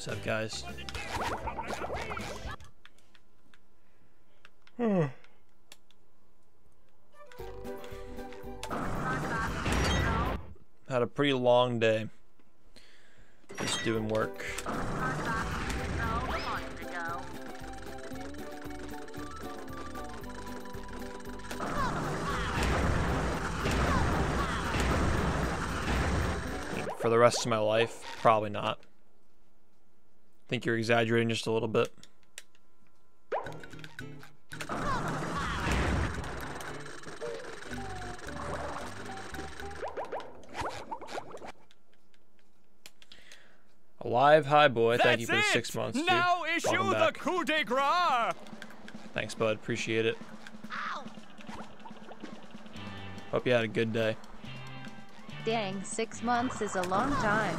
What's up, guys? Had a pretty long day. Just doing work. For the rest of my life, probably not. I think you're exaggerating just a little bit. Alive, hi boy. Thank you for the 6 months. Dude. Now issue the coup de grace. Thanks, bud. Appreciate it. Hope you had a good day. Dang, 6 months is a long time.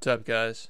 What's up, guys?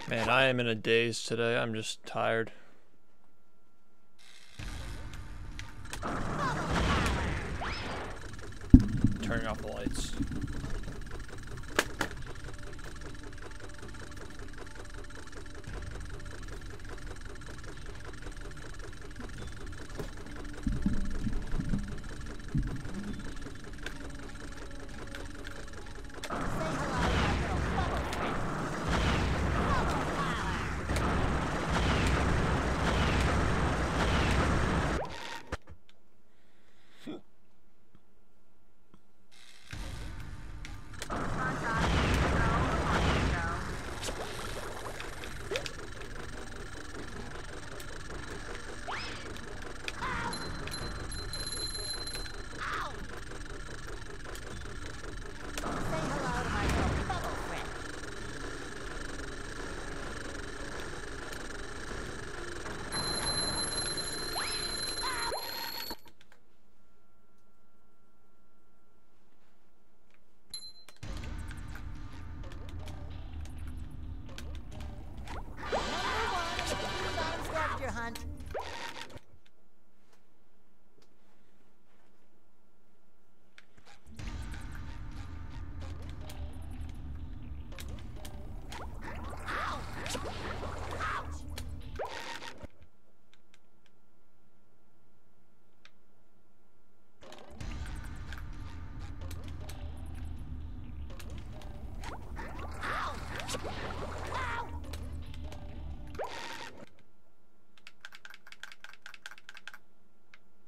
Man, I am in a daze today. I'm just tired. Turning off the lights.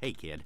Hey, kid.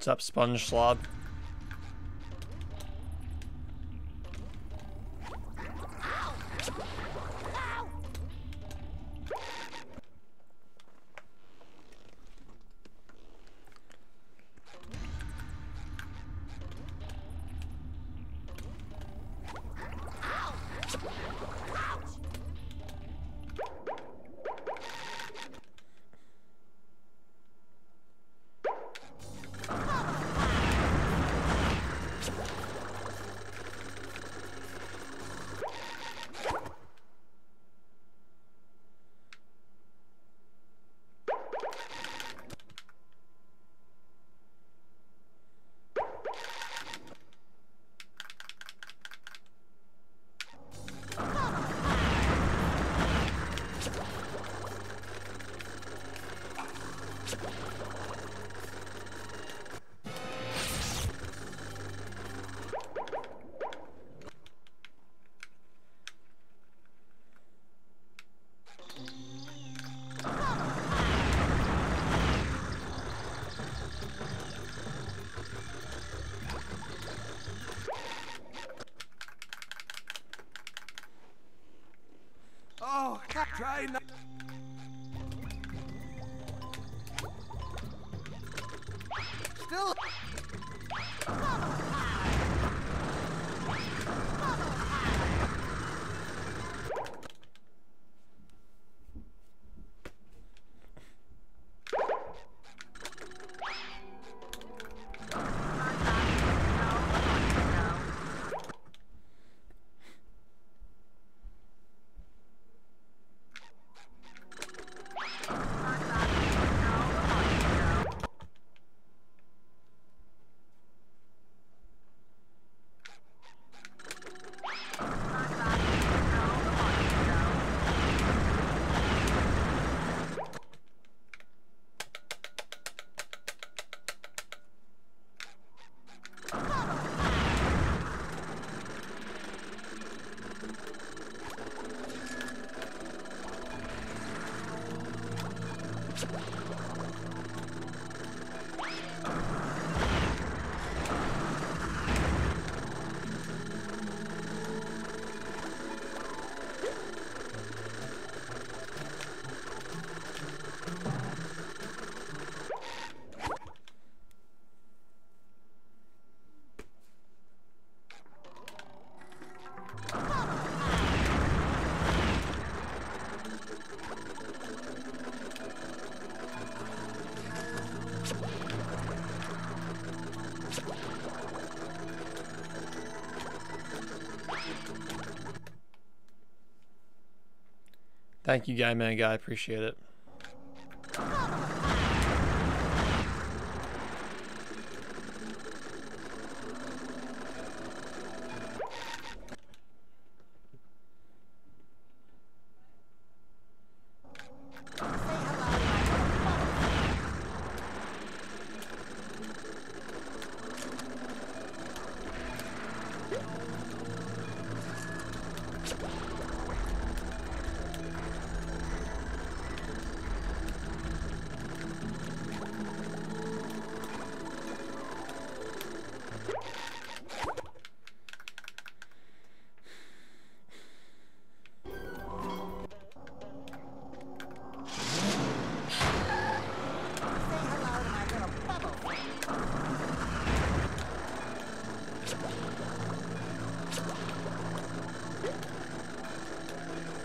What's up, Sponge Slob? Oh, try not. Still. Thank you, Guy Man Guy. Appreciate it.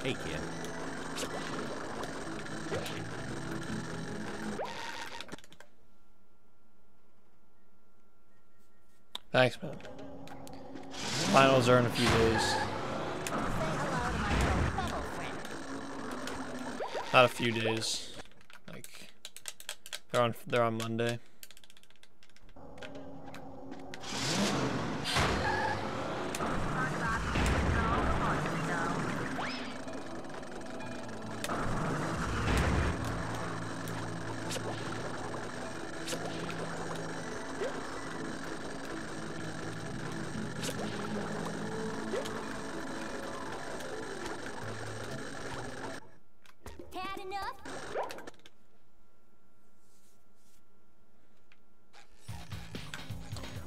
Hey, kid. Thanks, man. Finals are in a few days. Not a few days. Like they're on Monday.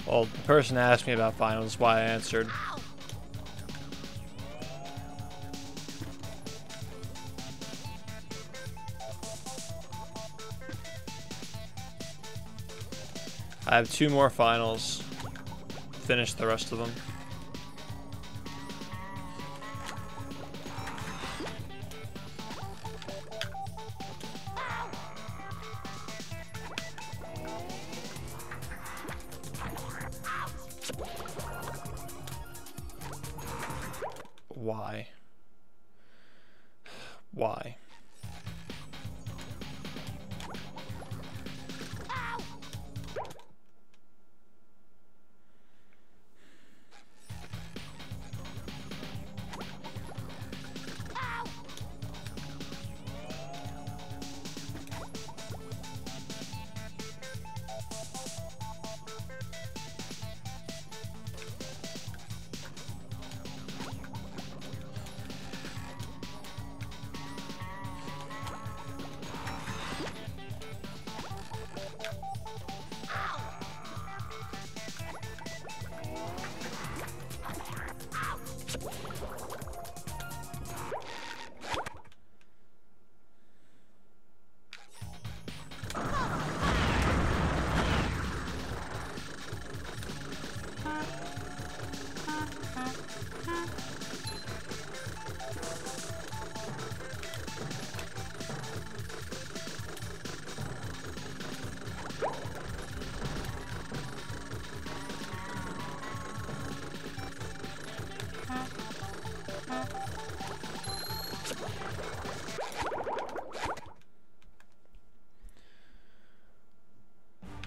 Well, the person asked me about finals, why I answered. I have 2 more finals. Finish the rest of them. Why? Why?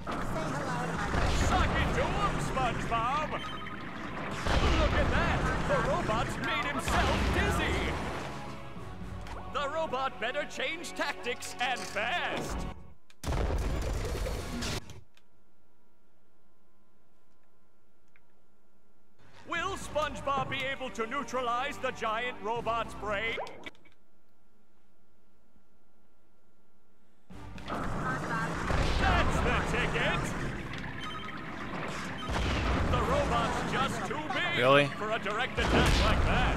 Suck it to him, SpongeBob! Look at that! The robot's made himself dizzy! The robot better change tactics and fast! Will SpongeBob be able to neutralize the giant robot's brain? That's the ticket! The robot's just too big Really? for a direct attack like that.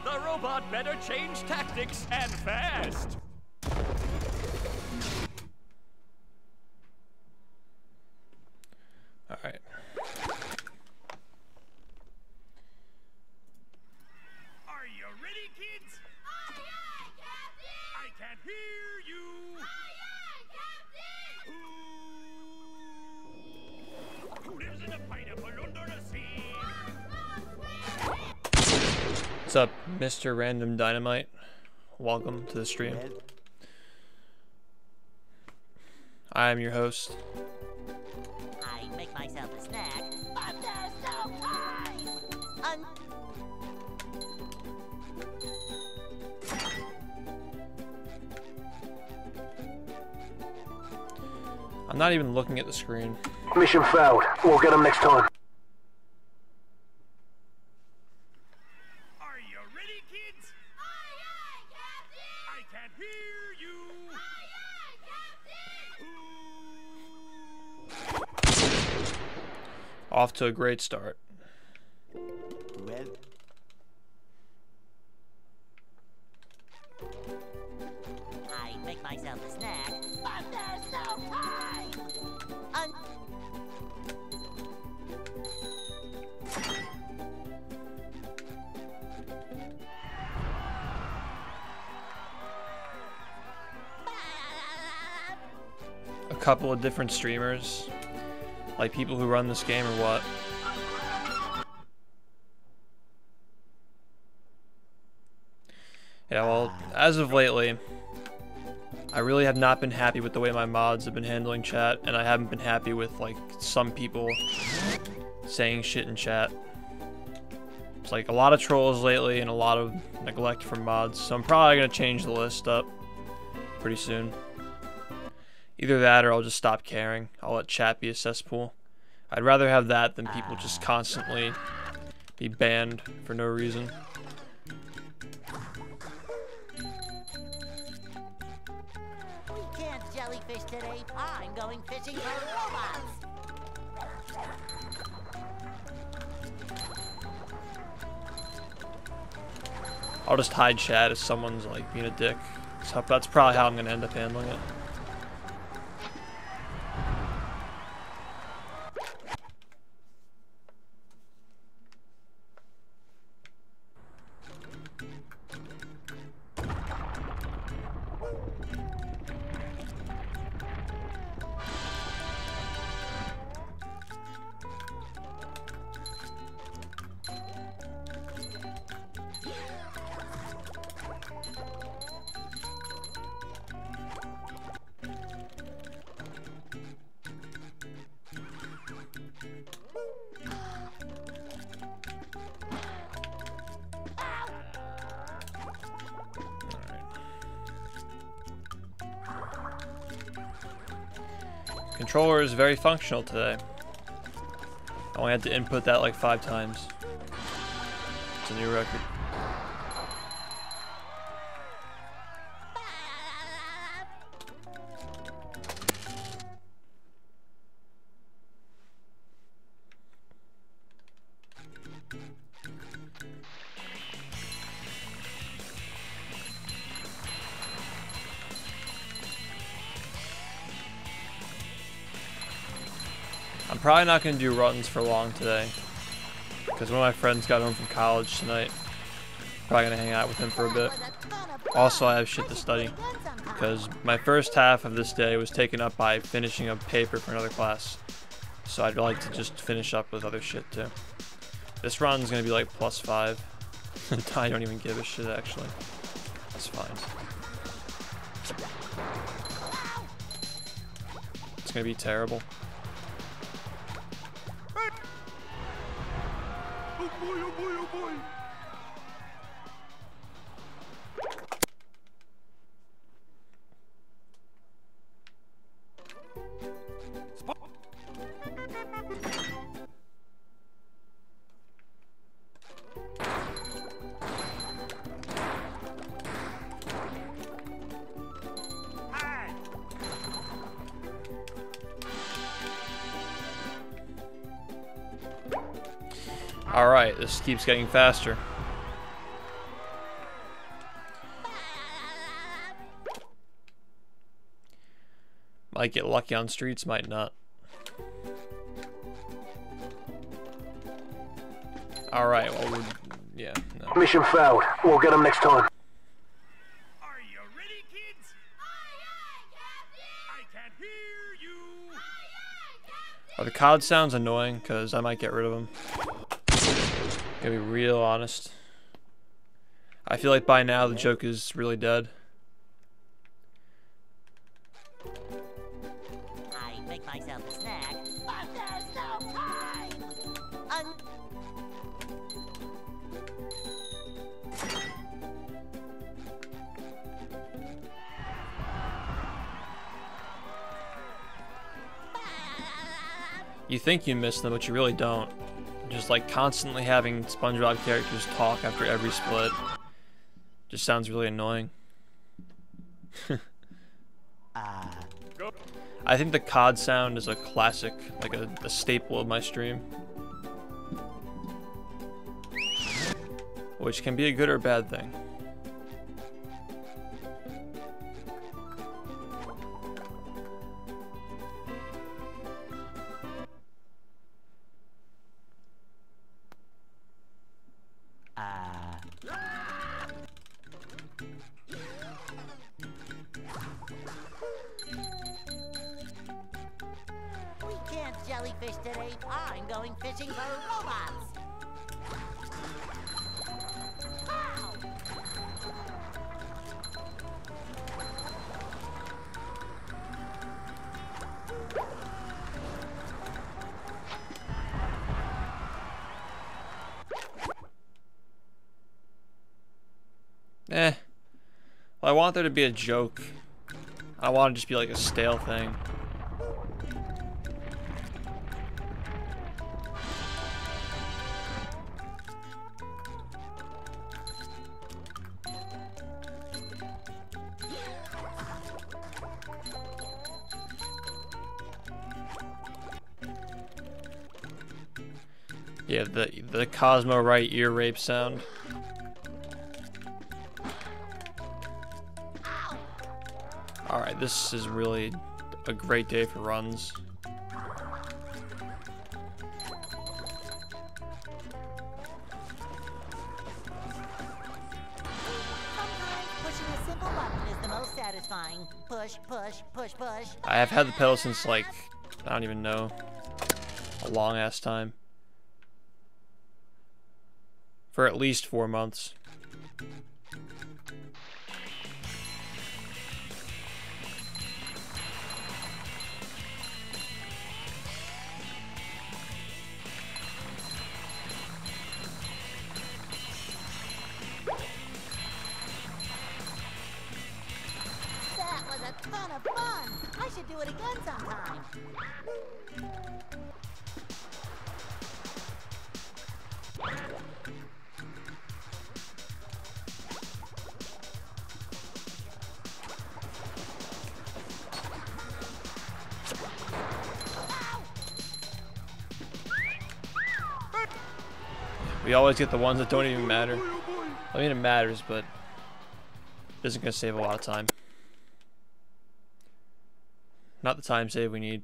The robot better change tactics and fast. All right. Are you ready, kids? Aye, aye, Captain! I can hear you. Aye, aye, Captain! Who lives in a pineapple under the sea? What's up, Mr. Random Dynamite? Welcome to the stream. I am your host. I make myself a snack, but there's no time! I'm not even looking at the screen. Mission failed. We'll get them next time. Are you ready, kids? Aye, aye, Captain! I can hear you. Aye, aye, Captain! Off to a great start. Well, I make myself a snack, but there's no time! couple of different streamers? Like people who run this game or what? Yeah, well, as of lately, I really have not been happy with the way my mods have been handling chat, and I haven't been happy with, like, some people saying shit in chat. It's like a lot of trolls lately and a lot of neglect from mods, so I'm probably going to change the list up pretty soon. Either that or I'll just stop caring. I'll let chat be a cesspool. I'd rather have that than people just constantly be banned for no reason. We can't jellyfish today. I'm going fishing for robots. I'll just hide chat if someone's like being a dick. So that's probably how I'm gonna end up handling it. Controller is very functional today. I only had to input that like 5 times. It's a new record. I'm probably not going to do runs for long today, because one of my friends got home from college tonight. Probably going to hang out with him for a bit. Also, I have shit to study, because my first half of this day was taken up by finishing a paper for another class. So I'd like to just finish up with other shit too. This run's going to be like +5. I don't even give a shit actually. That's fine. It's going to be terrible. Oh boy, oh boy, oh boy! Alright, this keeps getting faster. Might get lucky on streets, might not. Alright, well, yeah, no. Mission failed. We'll get them next time. Are you ready, kids? I can't hear you! Are the COD sounds annoying? Because I might get rid of them. Gonna be real honest. I feel like by now the joke is really dead. I make myself a snack, but there's no time! You think you miss them, but you really don't. Just like constantly having SpongeBob characters talk after every split just sounds really annoying. I think the COD sound is a classic, like a staple of my stream. Which can be a good or bad thing. jellyfish today. I'm going fishing for robots. Ow! Eh. Well, I want there to be a joke. I want it to just be like a stale thing. Yeah, the Cosmo right ear rape sound. Alright, this is really a great day for runs. Pushing a simple button is the most satisfying. Push, push, push, push. I have had the pedal since like, I don't even know, a long ass time. For at least 4 months. That was a ton of fun. I should do it again sometime. We always get the ones that don't even matter. I mean, it matters, but it isn't going to save a lot of time. Not the time save we need.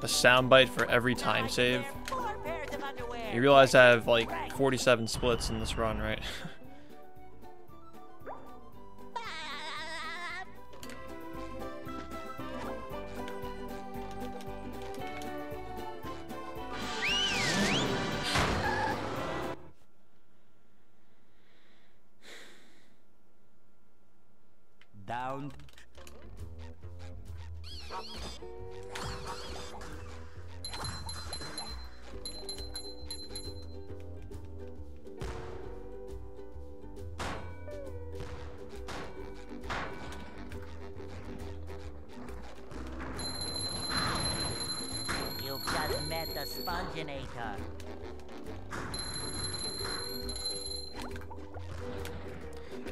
A soundbite for every time save. 4 pairs of underwear. You realize I have like 47 splits in this run, right? Down. You've just met the Sponginator.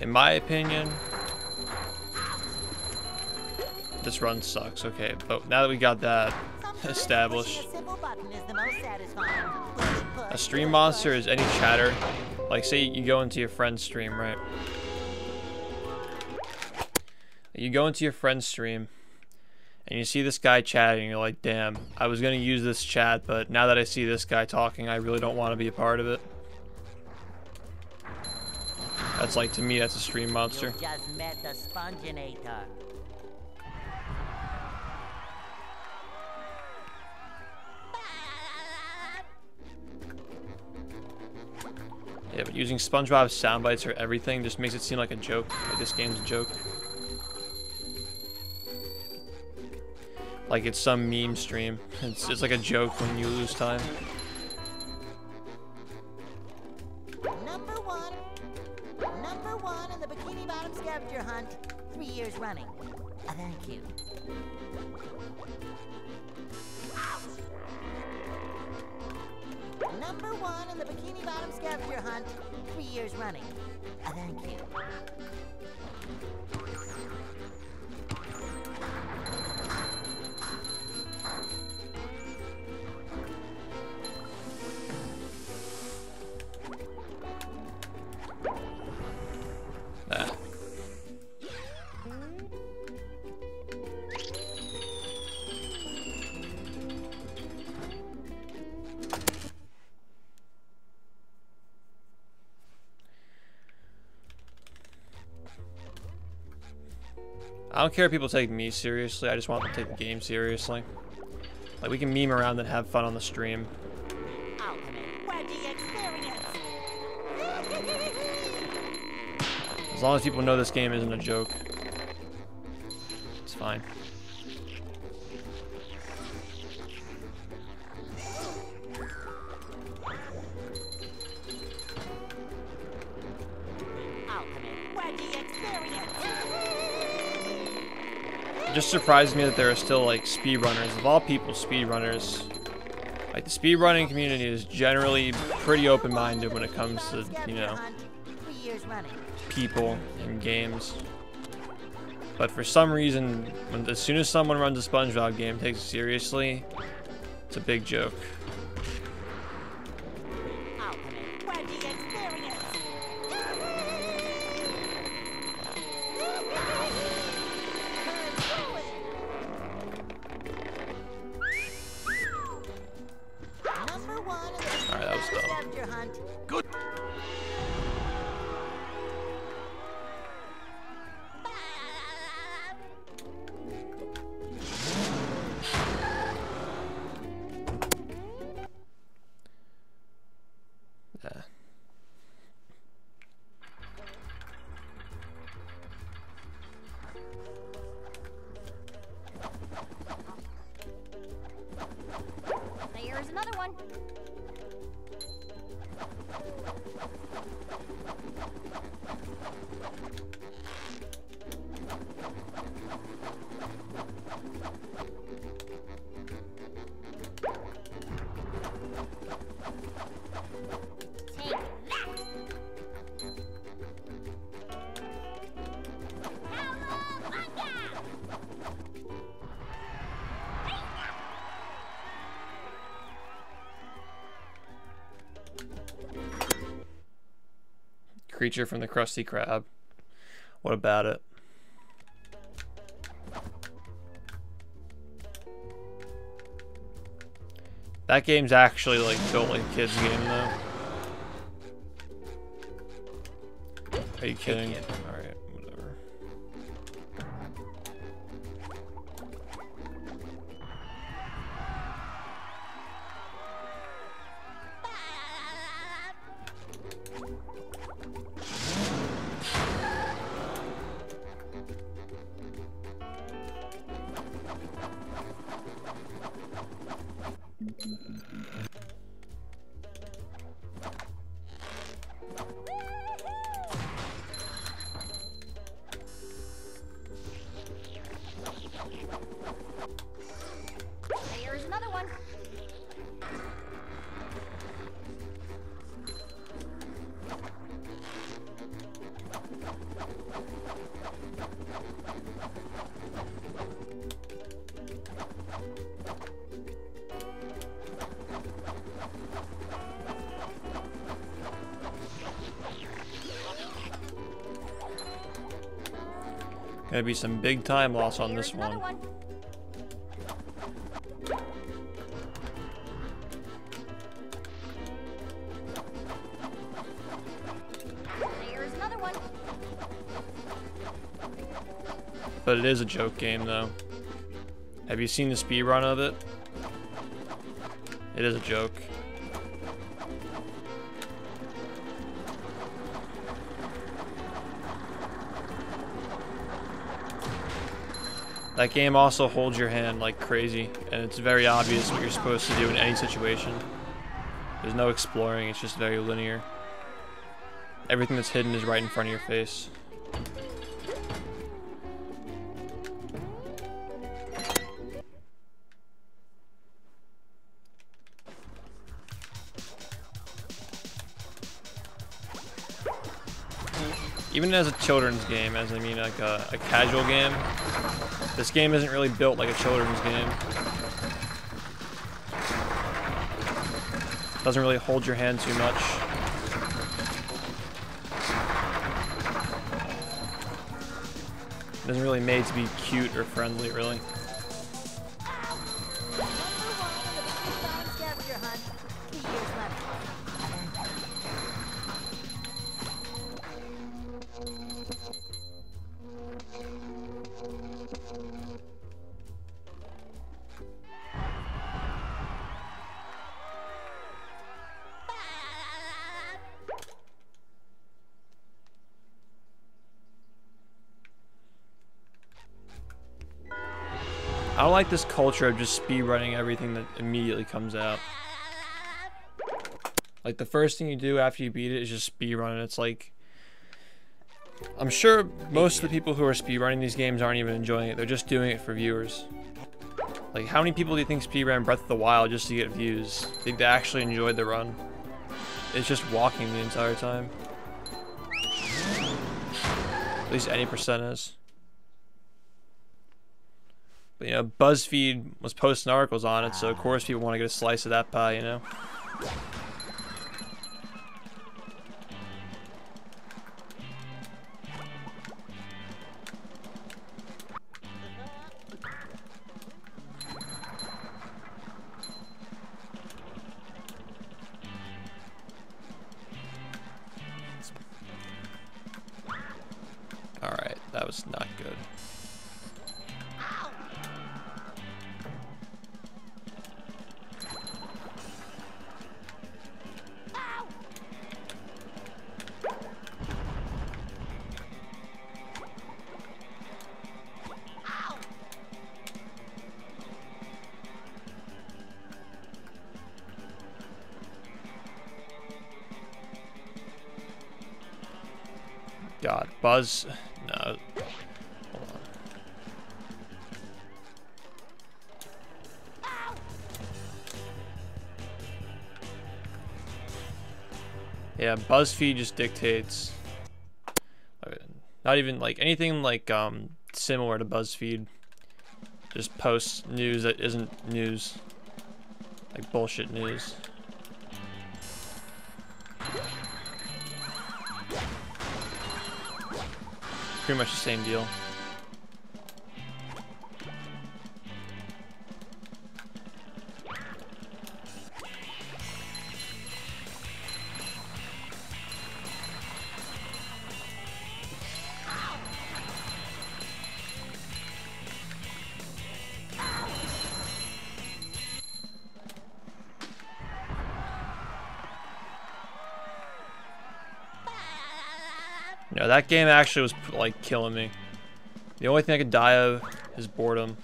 In my opinion, this run sucks. Okay, but now that we got that established, Pushing a simple button is the most satisfying. Push, push, a stream push, monster push. is any chatter. Like, say you go into your friend's stream, right? You go into your friend's stream, and you see this guy chatting, and you're like, damn, I was gonna use this chat, but now that I see this guy talking, I really don't want to be a part of it. That's like, to me, that's a stream monster. You've just met the Sponginator. Yeah, but using SpongeBob's sound bites for everything just makes it seem like a joke. Like this game's a joke. Like it's some meme stream. It's like a joke when you lose time. Number one in the Bikini Bottom scavenger hunt. 3 years running. Thank you. Number 1 in the Bikini Bottom scavenger hunt. 3 years running. Thank you. I don't care if people take me seriously, I just want them to take the game seriously. Like, we can meme around and have fun on the stream. Ultimate wedgie experience. As long as people know this game isn't a joke. It's fine. Ultimate wedgie experience. It just surprises me that there are still, like, speedrunners. Of all people, speedrunners. Like, the speedrunning community is generally pretty open-minded when it comes to, you know, 3 years running. people and games. But for some reason, as soon as someone runs a SpongeBob game and takes it seriously, it's a big joke. Ultimate wedgie experience. Number one. Alright, that was dumb. Scavenger hunt. Good. Yeah. There's another one. Take that. Cowabunga! Creature from the Krusty Krab. What about it? That game's actually like built like a kid's game though. Are you kidding? Alright, whatever. There's another one. Gonna be some big time loss on There's this another one. one. There's another one. But it is a joke game though. Have you seen the speedrun of it? It is a joke. That game also holds your hand like crazy, and it's very obvious what you're supposed to do in any situation. There's no exploring, it's just very linear. Everything that's hidden is right in front of your face. Even as a children's game, as I mean like a casual game, this game isn't really built like a children's game. Doesn't really hold your hand too much. It isn't really made to be cute or friendly, really. Number one in the scavenger hunt. 2 years left. I don't like this culture of just speed running everything that immediately comes out. Like, the first thing you do after you beat it is just speed run, and it's like, I'm sure most of the people who are speed running these games aren't even enjoying it. They're just doing it for viewers. Like, how many people do you think speed ran Breath of the Wild just to get views? Think they actually enjoyed the run? It's just walking the entire time. At least any percent is. But, you know, BuzzFeed was posting articles on it, so of course people want to get a slice of that pie, you know? Alright, that was not good. God, Buzz. No. Hold on. Yeah, BuzzFeed just dictates. Not even like anything like similar to BuzzFeed. Just posts news that isn't news. Like bullshit news. Pretty much the same deal. No, that game actually was like killing me. The only thing I could die of is boredom.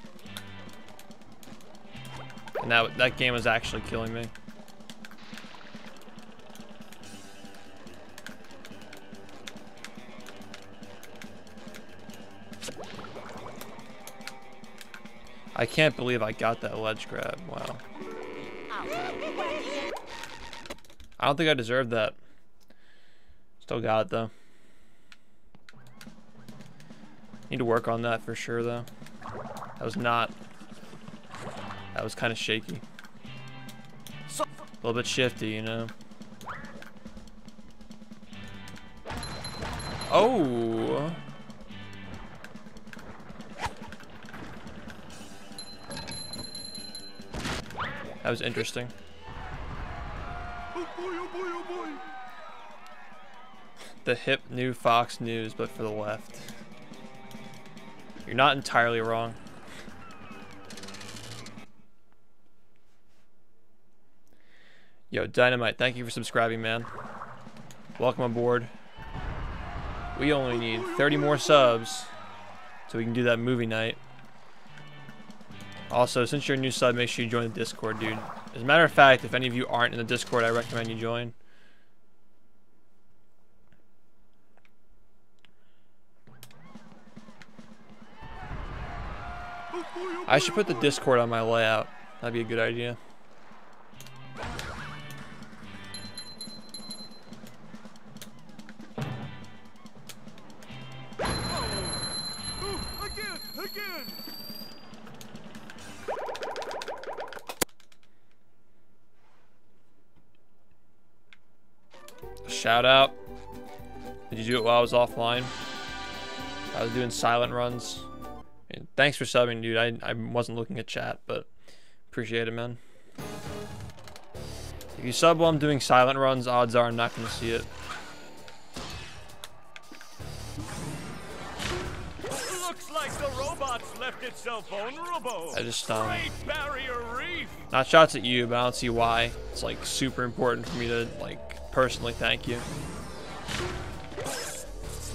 And that game was actually killing me. I can't believe I got that ledge grab. Wow. I don't think I deserved that. Still got it though. Need to work on that for sure though. That was kind of shaky. A little bit shifty, you know. Oh. That was interesting. The hip new Fox News, but for the left. You're not entirely wrong. Yo, Dynamite, thank you for subscribing, man. Welcome aboard. We only need 30 more subs so we can do that movie night. Also, since you're a new sub, make sure you join the Discord, dude. As a matter of fact, if any of you aren't in the Discord, I recommend you join. I should put the Discord on my layout. That'd be a good idea. Again! Shout out. Did you do it while I was offline? I was doing silent runs. And thanks for subbing, dude. I wasn't looking at chat, but appreciate it, man. If you sub while I'm doing silent runs, odds are I'm not going to see it. Looks like the robots left itself vulnerable. I just Great Barrier Reef. not shots at you, but I don't see why. It's like super important for me to like personally thank you.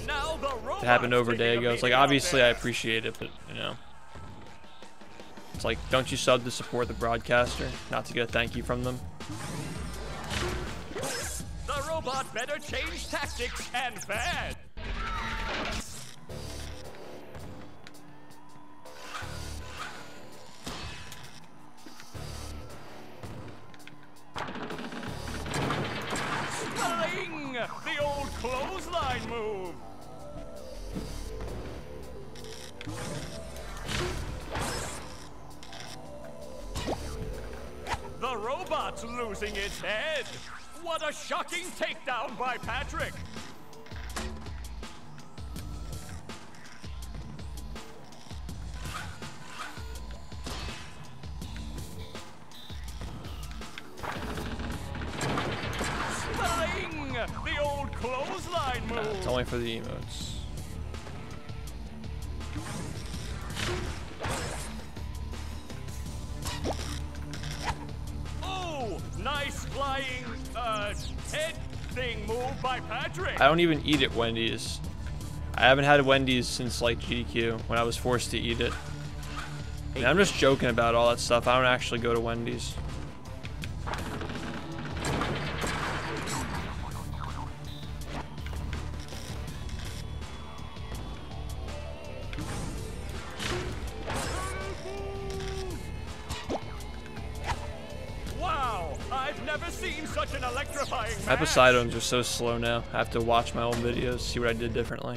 Now the It happened over a day ago. It's like obviously I appreciate it, but you know. It's like, don't you sub to support the broadcaster, not to get a thank you from them? The robot better change tactics and fast. Sling! The old clothesline move. The robot's losing its head. What a shocking takedown by Patrick. Sling! The old clothesline move. It's only for the emotes. Nice flying, head thing move by Patrick. I don't even eat at Wendy's. I haven't had Wendy's since like GQ when I was forced to eat it. And I'm just joking about all that stuff. I don't actually go to Wendy's. Such an electrifying match. My Poseidons are so slow now. I have to watch my old videos, see what I did differently.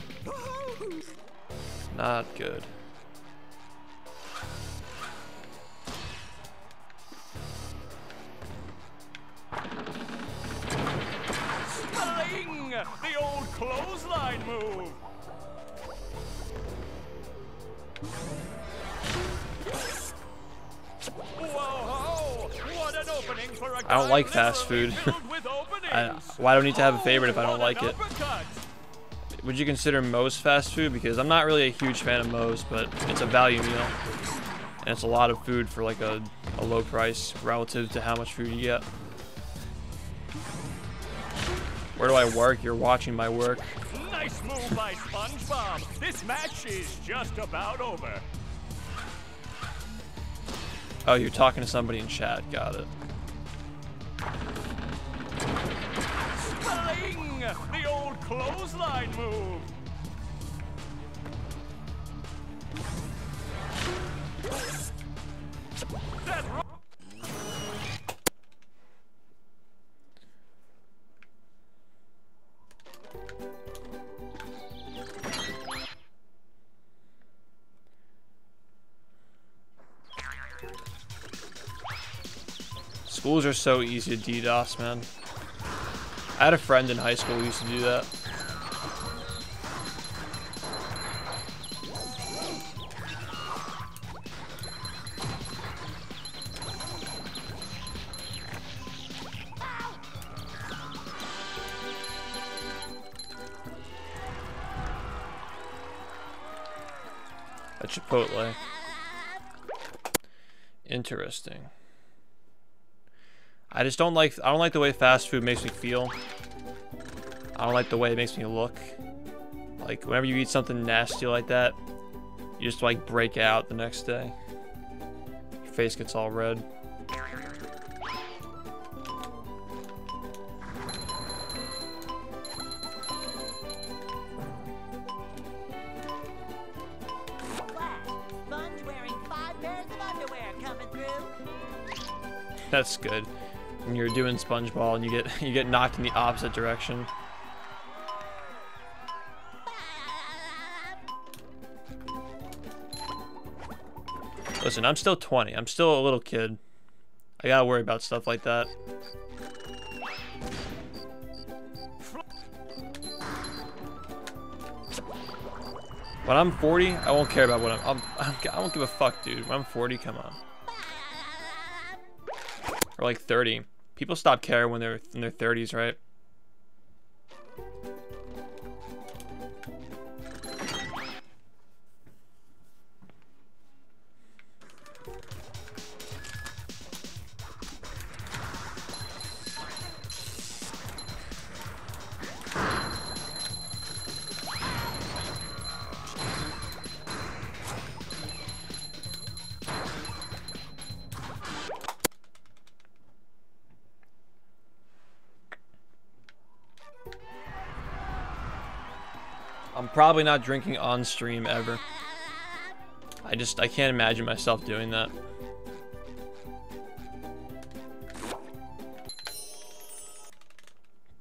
Not good. Sling! The old clothesline move. Whoa! What an opening for a I don't like guy fast food. filled with openings. Why do I need to have a favorite if I don't What like an it? uppercut. Would you consider Moe's fast food? Because I'm not really a huge fan of Moe's, but it's a value meal. And it's a lot of food for like a low price relative to how much food you get. Where do I work? You're watching my work. Nice move by SpongeBob. This match is just about over. Oh, you're talking to somebody in chat. Got it. Sling! The old clothesline move. That's right. Schools are so easy to DDoS, man. I had a friend in high school who used to do that. A Chipotle. Interesting. I just don't like the way fast food makes me feel. I don't like the way it makes me look. Like whenever you eat something nasty like that, you just like break out the next day. Your face gets all red. Sponge wearing 5 pairs of underwear coming through. That's good. When you're doing SpongeBob and you get knocked in the opposite direction. Listen, I'm still 20. I'm still a little kid. I gotta worry about stuff like that. When I'm 40, I won't care about what I won't give a fuck, dude. When I'm 40, come on. Or like 30. People stop caring when they're in their 30s, right? probably not drinking on stream ever. I can't imagine myself doing that.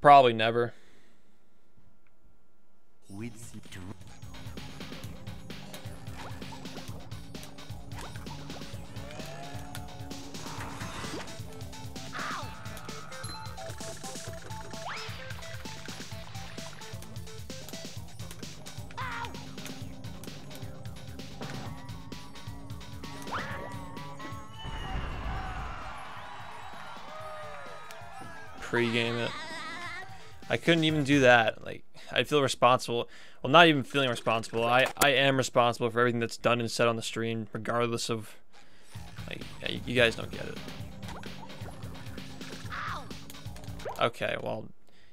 Probably never. With the Pre-game it. I couldn't even do that. Like, I feel responsible. Well, not even feeling responsible. I am responsible for everything that's done and said on the stream, regardless of. Like, you guys don't get it. Okay, well,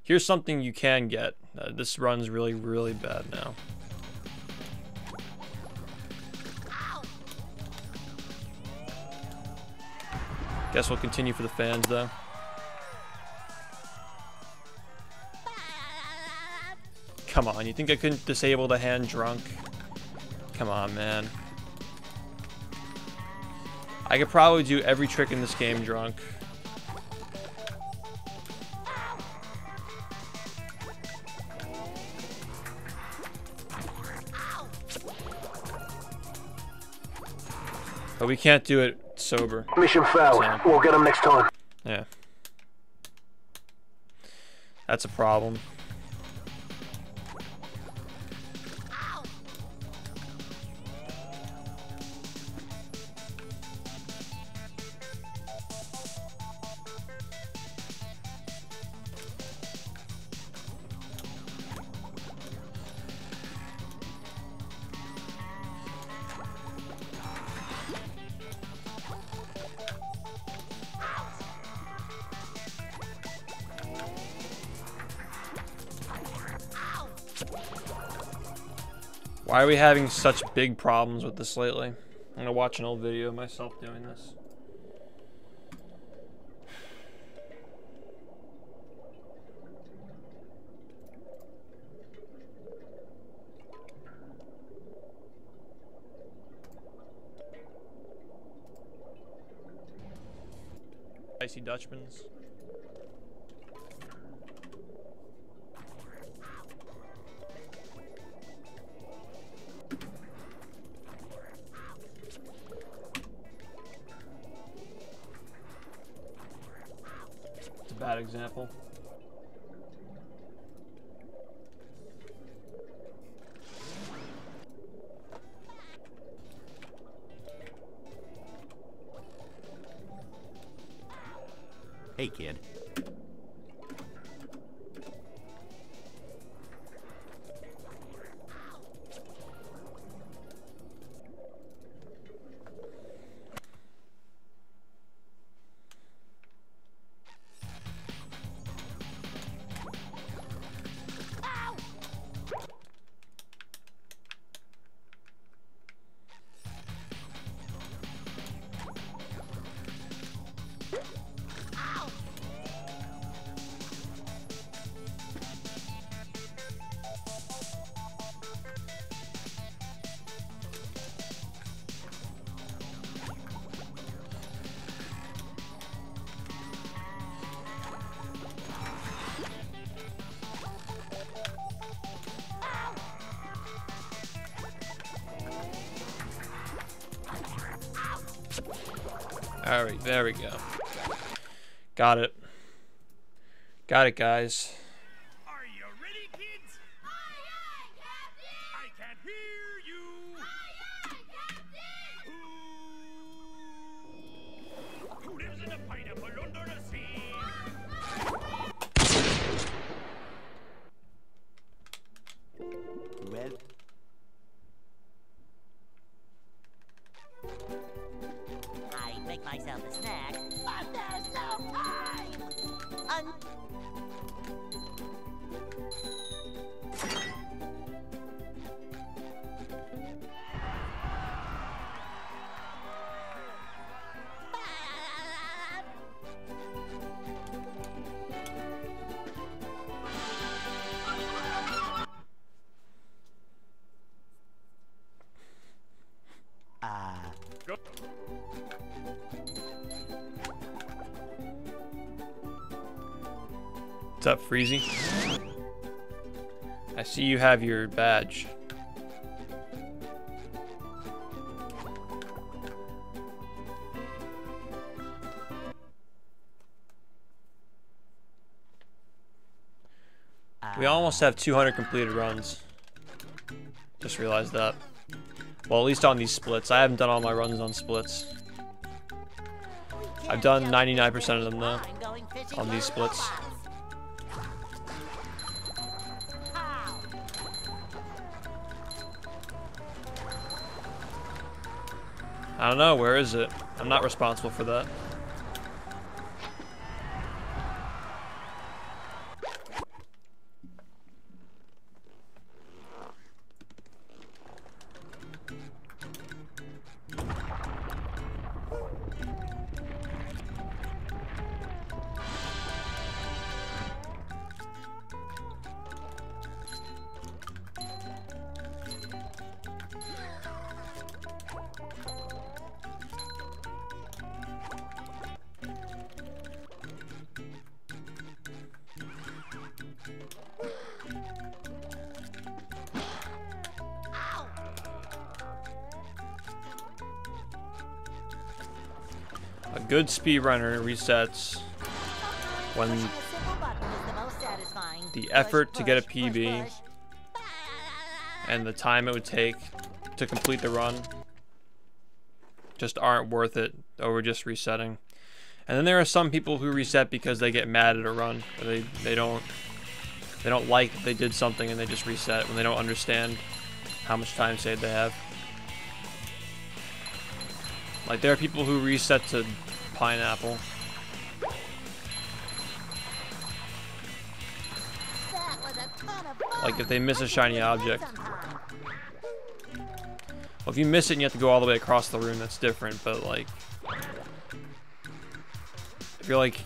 here's something you can get. This run's really, really bad now. Guess we'll continue for the fans, though. Come on, you think I couldn't disable the hand drunk? Come on, man. I could probably do every trick in this game drunk. But we can't do it sober. Mission failed. So, We'll get them next time. yeah. That's a problem. Why are we having such big problems with this lately? I'm gonna watch an old video of myself doing this. Icy Dutchman's. Bad example. Hey, kid. Alright, there we go. Got it. Got it, guys. Are you ready, kids? Aye, aye, Captain! I can't hear you. Aye, aye, Captain! Who lives in a pineapple under the sea? Well, I make myself a snack, but there's no time! Go. What's up, Freezy? I see you have your badge. We almost have 200 completed runs. Just realized that. Well, at least on these splits. I haven't done all my runs on splits. I've done 99% of them though, on these splits. I don't know, where is it? I'm not responsible for that. A good speedrunner resets when the effort to get a PB and the time it would take to complete the run just aren't worth it over just resetting. And then there are some people who reset because they get mad at a run. Or they don't like that they did something and they just reset when they don't understand how much time saved they have. Like, there are people who reset to pineapple. Like, if they miss a shiny object. Well, if you miss it and you have to go all the way across the room, that's different, but, like, if you're, like,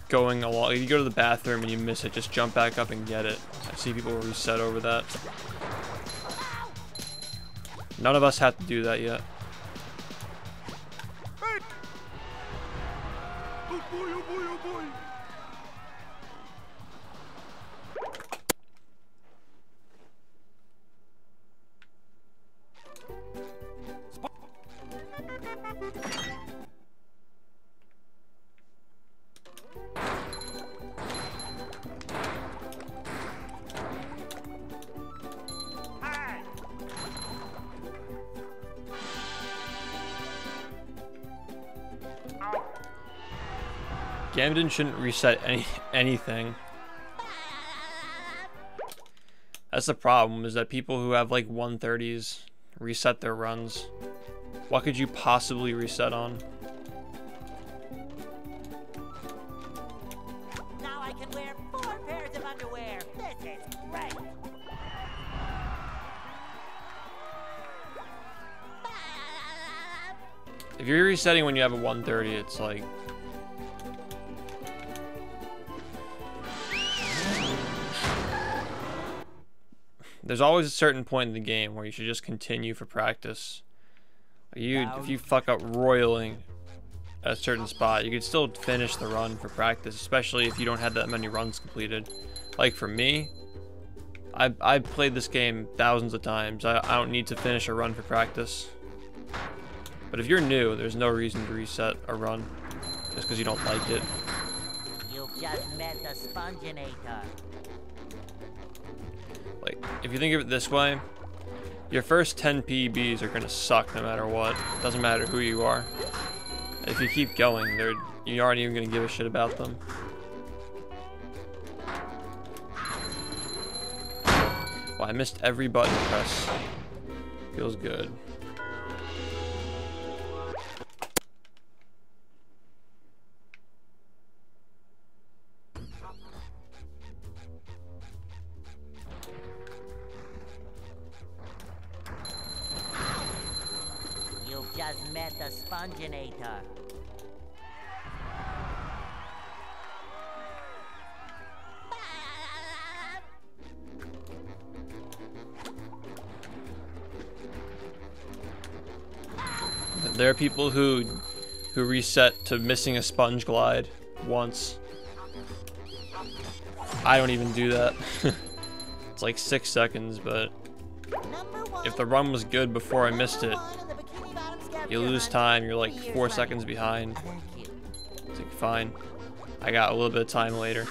going along, if you go to the bathroom and you miss it, just jump back up and get it. I see people reset over that. None of us have to do that yet. Oh boy, oh boy, oh boy. Gamden shouldn't reset anything. That's the problem, is that people who have like 130s reset their runs. What could you possibly reset on? Now I can wear 4 pairs of underwear. This is great. If you're resetting when you have a 130, it's like... There's always a certain point in the game where you should just continue for practice. If you fuck up royaling at a certain spot, you could still finish the run for practice, especially if you don't have that many runs completed. Like for me, I've played this game thousands of times. I don't need to finish a run for practice. But if you're new, there's no reason to reset a run just because you don't like it. You've just met the Sponginator. Like, if you think of it this way, your first 10 PBs are gonna suck no matter what. Doesn't matter who you are. If you keep going, you aren't even gonna give a shit about them. Well, I missed every button press. Feels good. You've just met the Sponginator. there are people who reset to missing a sponge glide once. I don't even do that. It's like 6 seconds, but if the run was good before I missed it, you lose time, you're like 4 seconds behind. It's like, fine. I got a little bit of time later.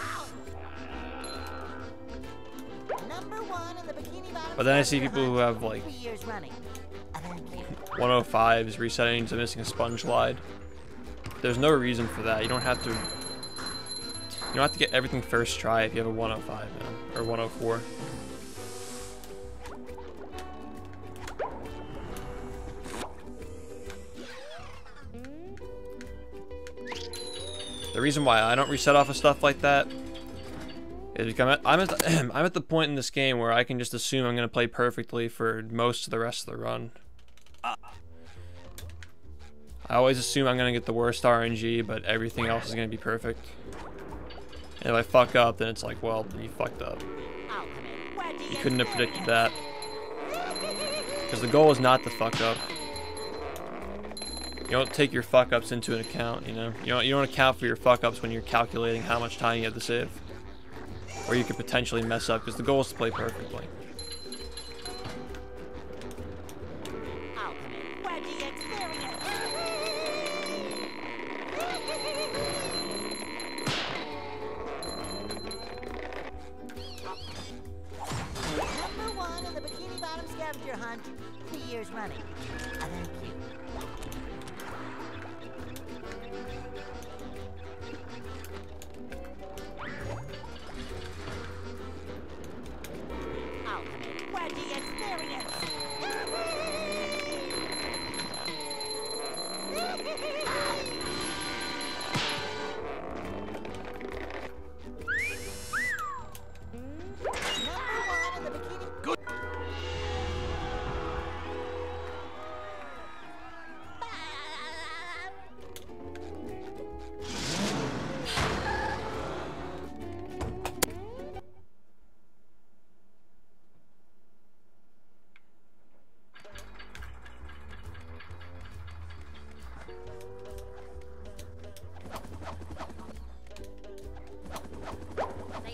But then I see people who have like 105s resetting to missing a sponge glide. There's no reason for that. You don't have to get everything first try if you have a 105, man, or 104. The reason why I don't reset off of stuff like that is because I'm at the point in this game where I can just assume I'm going to play perfectly for most of the rest of the run. I always assume I'm going to get the worst RNG, but everything else is going to be perfect. And if I fuck up, then it's like, well, you fucked up. You couldn't have predicted that. Because the goal is not to fuck up. You don't take your fuck-ups into an account, you know? You don't account for your fuck-ups when you're calculating how much time you have to save. Or you could potentially mess up, because the goal is to play perfectly. Number 1 in the Bikini Bottom scavenger hunt, 3 years running. Thank you.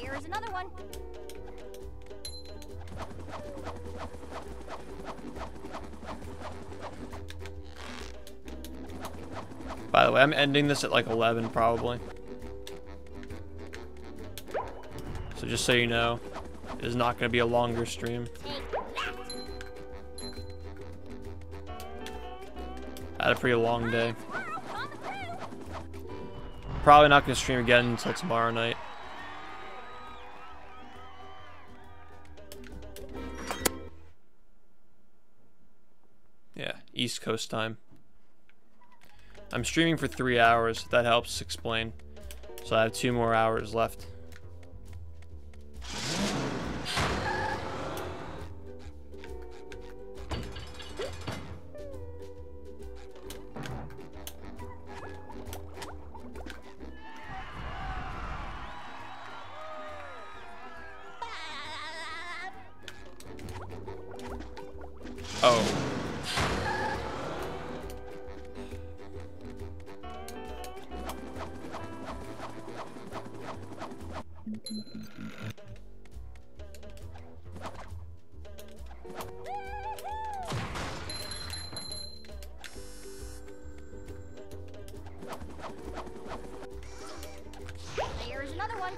There's another one. By the way, I'm ending this at like 11 probably. So just so you know, it is not going to be a longer stream. I had a pretty long day. Probably not going to stream again until tomorrow night. Yeah, East Coast time. I'm streaming for 3 hours, if that helps explain. So I have 2 more hours left. Oh. There's another one.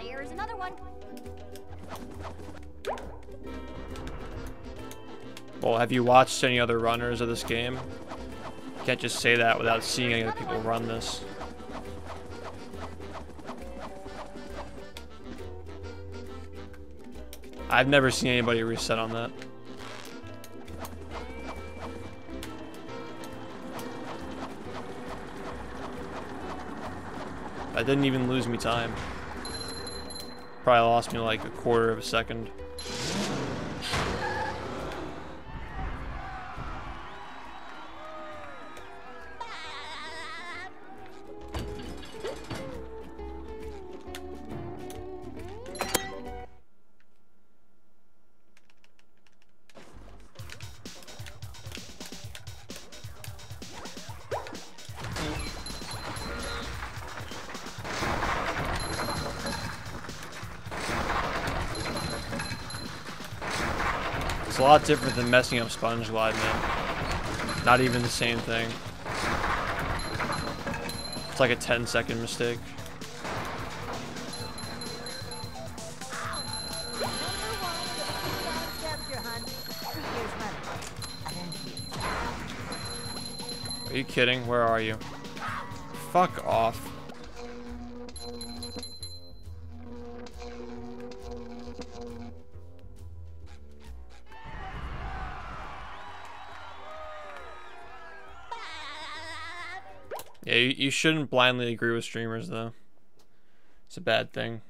There's another one. Well, have you watched any other runners of this game? You can't just say that without seeing any other people run this. I've never seen anybody reset on that. That didn't even lose me time. Probably lost me like a quarter of a second. It's a lot different than messing up SpongeBob, man. Not even the same thing. It's like a 10-second mistake. Are you kidding? Where are you? Fuck off. Yeah, you shouldn't blindly agree with streamers, though. It's a bad thing.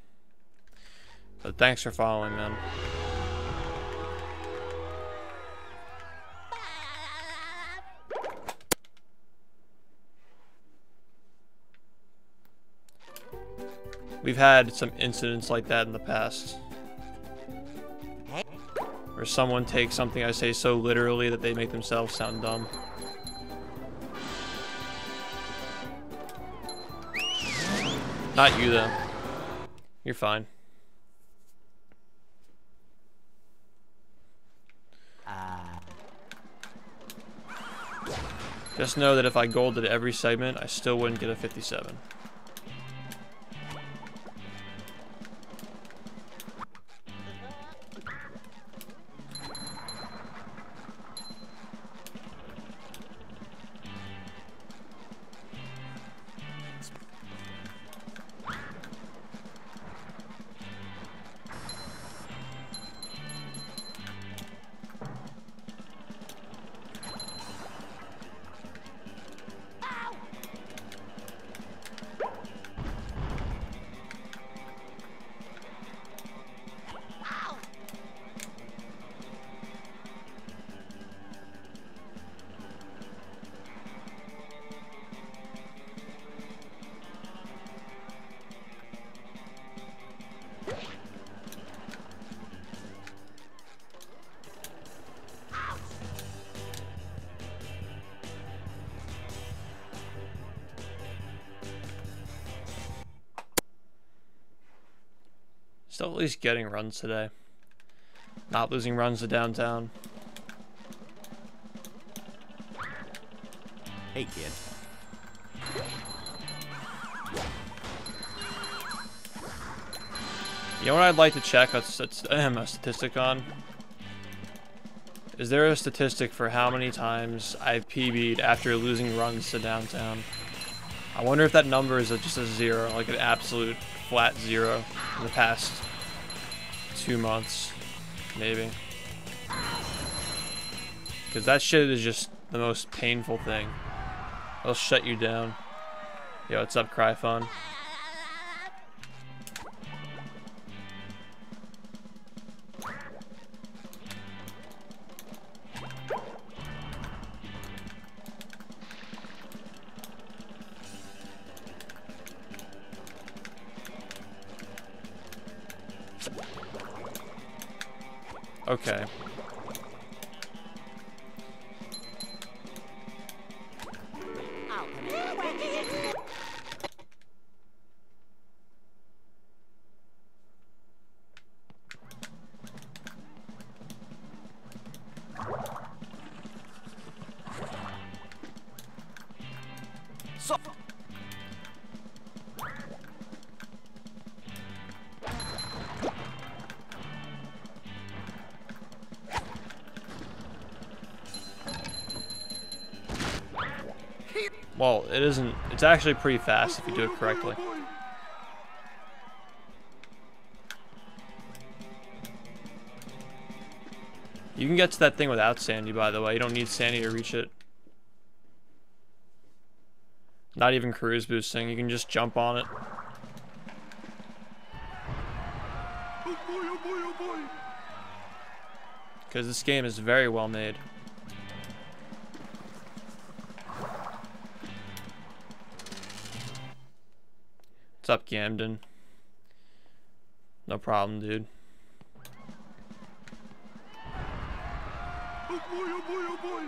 But thanks for following, man. We've had some incidents like that in the past. Where someone takes something I say so literally that they make themselves sound dumb. Not you, though. You're fine. Just know that if I golded every segment, I still wouldn't get a 57. Still at least getting runs today. Not losing runs to downtown. Hey, kid. You know what I'd like to check a statistic on? Is there a statistic for how many times I've PB'd after losing runs to downtown? I wonder if that number is just a zero, like an absolute flat zero in the past 2 months, maybe. Because that shit is just the most painful thing. It'll shut you down. Yo, what's up, Cryphon? Okay. Well, it isn't. It's actually pretty fast if you do it correctly. You can get to that thing without Sandy, by the way. You don't need Sandy to reach it. Not even cruise boosting. You can just jump on it. Because this game is very well made. What's up, Camden? No problem, dude. Oh boy, oh boy, oh boy.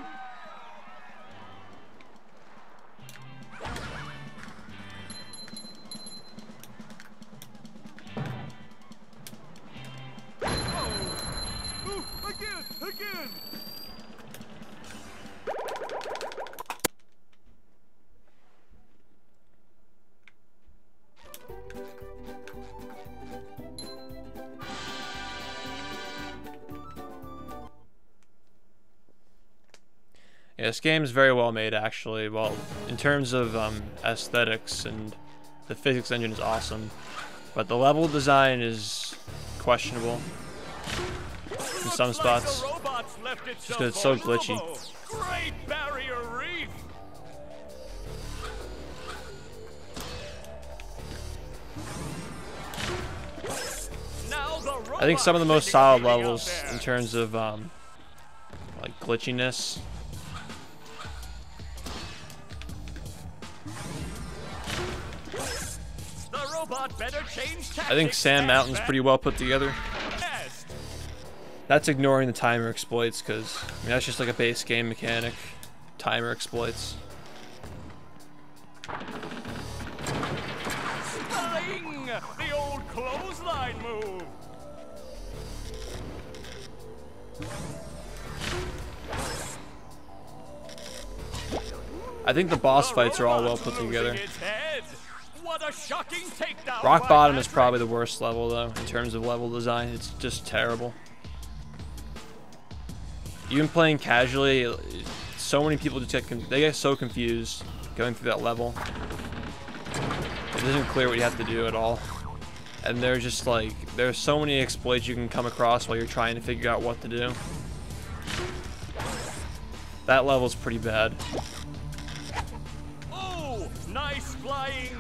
Again! Yeah, this game is very well made, actually. Well, in terms of aesthetics, and the physics engine is awesome, but the level design is questionable in some spots, just because it's so glitchy. Great Barrier Reef. I think some of the most solid levels in terms of like glitchiness. I think Sand Mountain's pretty well put together. That's ignoring the timer exploits, because I mean, that's just like a base game mechanic. Timer exploits. Bling! The old clothesline move. I think the boss fights are all well put together. What a shocking takedown. Rock Bottom is probably the worst level, though, in terms of level design. It's just terrible. Even playing casually, so many people just get so confused going through that level. It isn't clear what you have to do at all. And there's just like, there's so many exploits you can come across while you're trying to figure out what to do. That level's pretty bad. Oh, nice flying,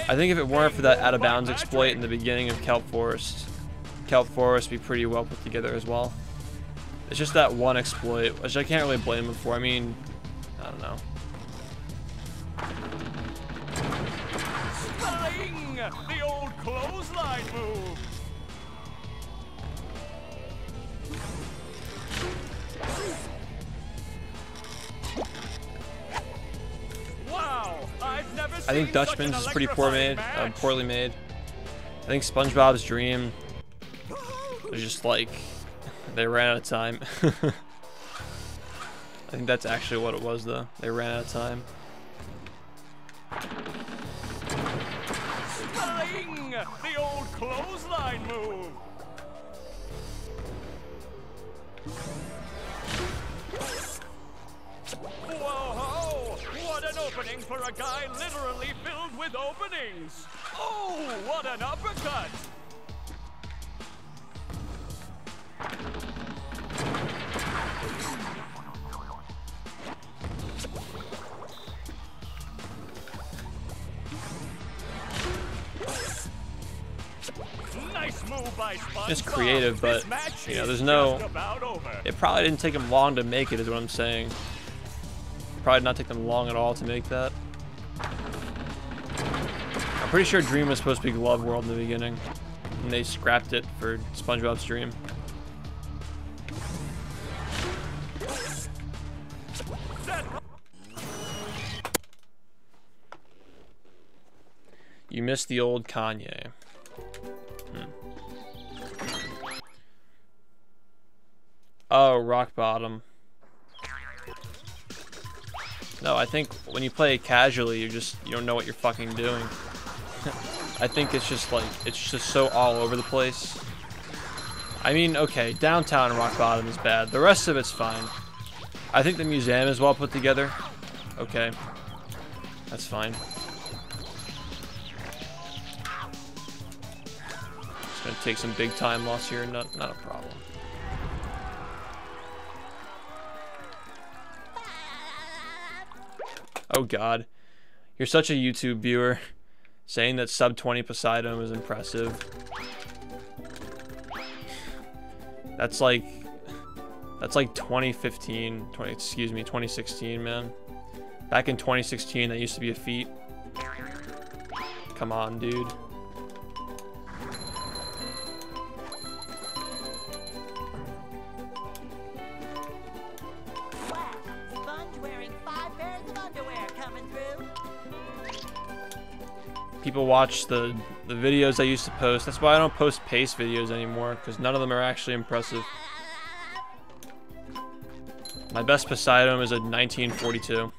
I think if it weren't for that out of bounds exploit in the beginning of Kelp Forest would be pretty well put together as well. It's just that one exploit, which I can't really blame him for. I mean, I don't know. Bling! The old clothesline move. Wow, I've never seen I think Dutchman's is pretty poorly made. I think SpongeBob's Dream was just like, they ran out of time. I think that's actually what it was, though. They ran out of time. Bling! The old clothesline move. Whoa! What an opening for a guy literally filled with openings. Oh, what an uppercut! Nice move by SpongeBob. It's creative, but you know, there's no. It probably didn't take them long to make it, is what I'm saying. Probably not take them long at all to make that. I'm pretty sure Dream was supposed to be Glove World in the beginning, and they scrapped it for SpongeBob's Dream. You missed the old Kanye. Oh, Rock Bottom. No, I think when you play it casually, you don't know what you're fucking doing. I think it's just like, it's just so all over the place. I mean, okay, downtown Rock Bottom is bad. The rest of it's fine. I think the museum is well put together. Okay. That's fine. It's gonna take some big time loss here, not a problem. Oh god. You're such a YouTube viewer. Saying that sub 20 Poseidon was impressive. That's like 2015, 2016, man. Back in 2016, that used to be a feat. Come on, dude. Wow, Sponge wearing 5 pairs of underwear coming through. People watch the videos I used to post. That's why I don't post pace videos anymore, because none of them are actually impressive. My best Poseidon is a 1942.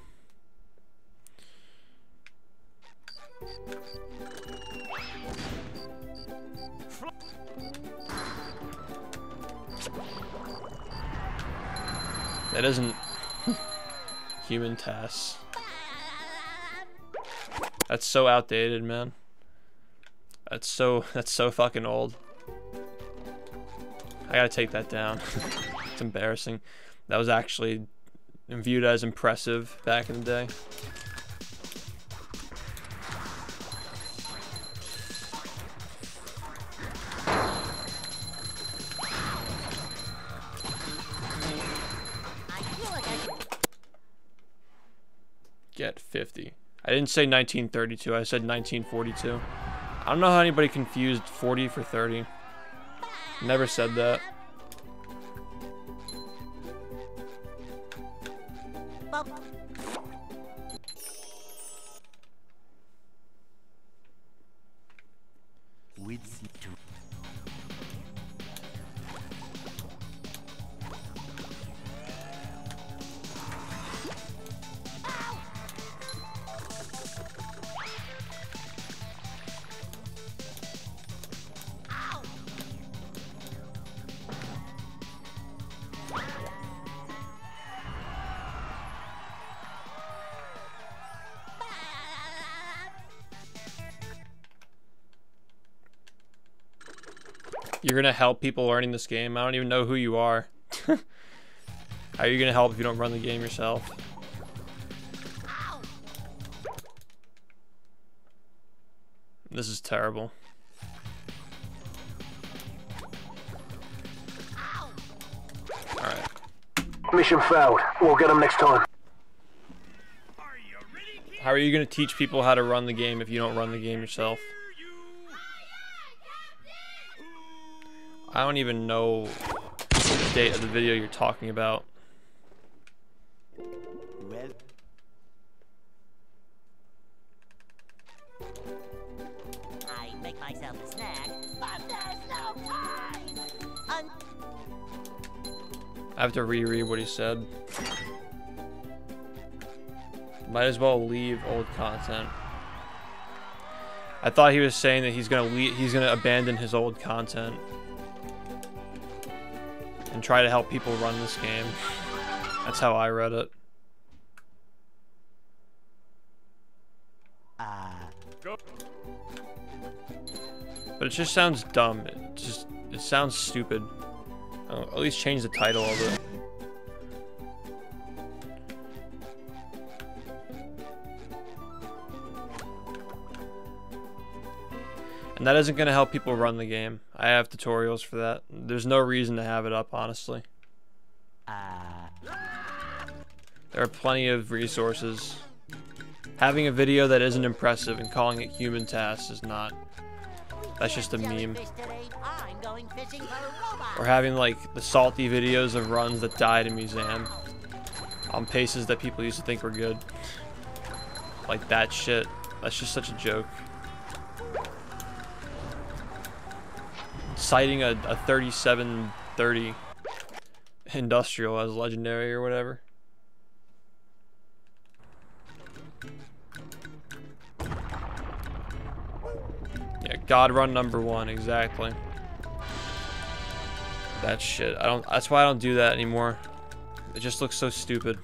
That isn't human tasks. That's so outdated, man. That's so fucking old. I gotta take that down. It's embarrassing. That was actually viewed as impressive back in the day. Get 50. I didn't say 1932, I said 1942. I don't know how anybody confused 40 for 30. Never said that. You're gonna help people learning this game? I don't even know who you are. How are you gonna help if you don't run the game yourself? This is terrible. Alright. Mission failed. We'll get them next time. How are you gonna teach people how to run the game if you don't run the game yourself? I don't even know the date of the video you're talking about. Well, I make myself a snack, but there's no time. I have to reread what he said. Might as well leave old content. I thought he was saying that he's gonna abandon his old content and try to help people run this game. That's how I read it. But it just sounds dumb. It sounds stupid. At least change the title of it. And that isn't going to help people run the game. I have tutorials for that. There's no reason to have it up, honestly. There are plenty of resources. Having a video that isn't impressive and calling it human tasks is not. That's just a meme. Or having like the salty videos of runs that died in museum on paces that people used to think were good. Like that shit. That's just such a joke. Citing a 3730 industrial as legendary or whatever. Yeah, God run #1, exactly. That shit. That's why I don't do that anymore. It just looks so stupid.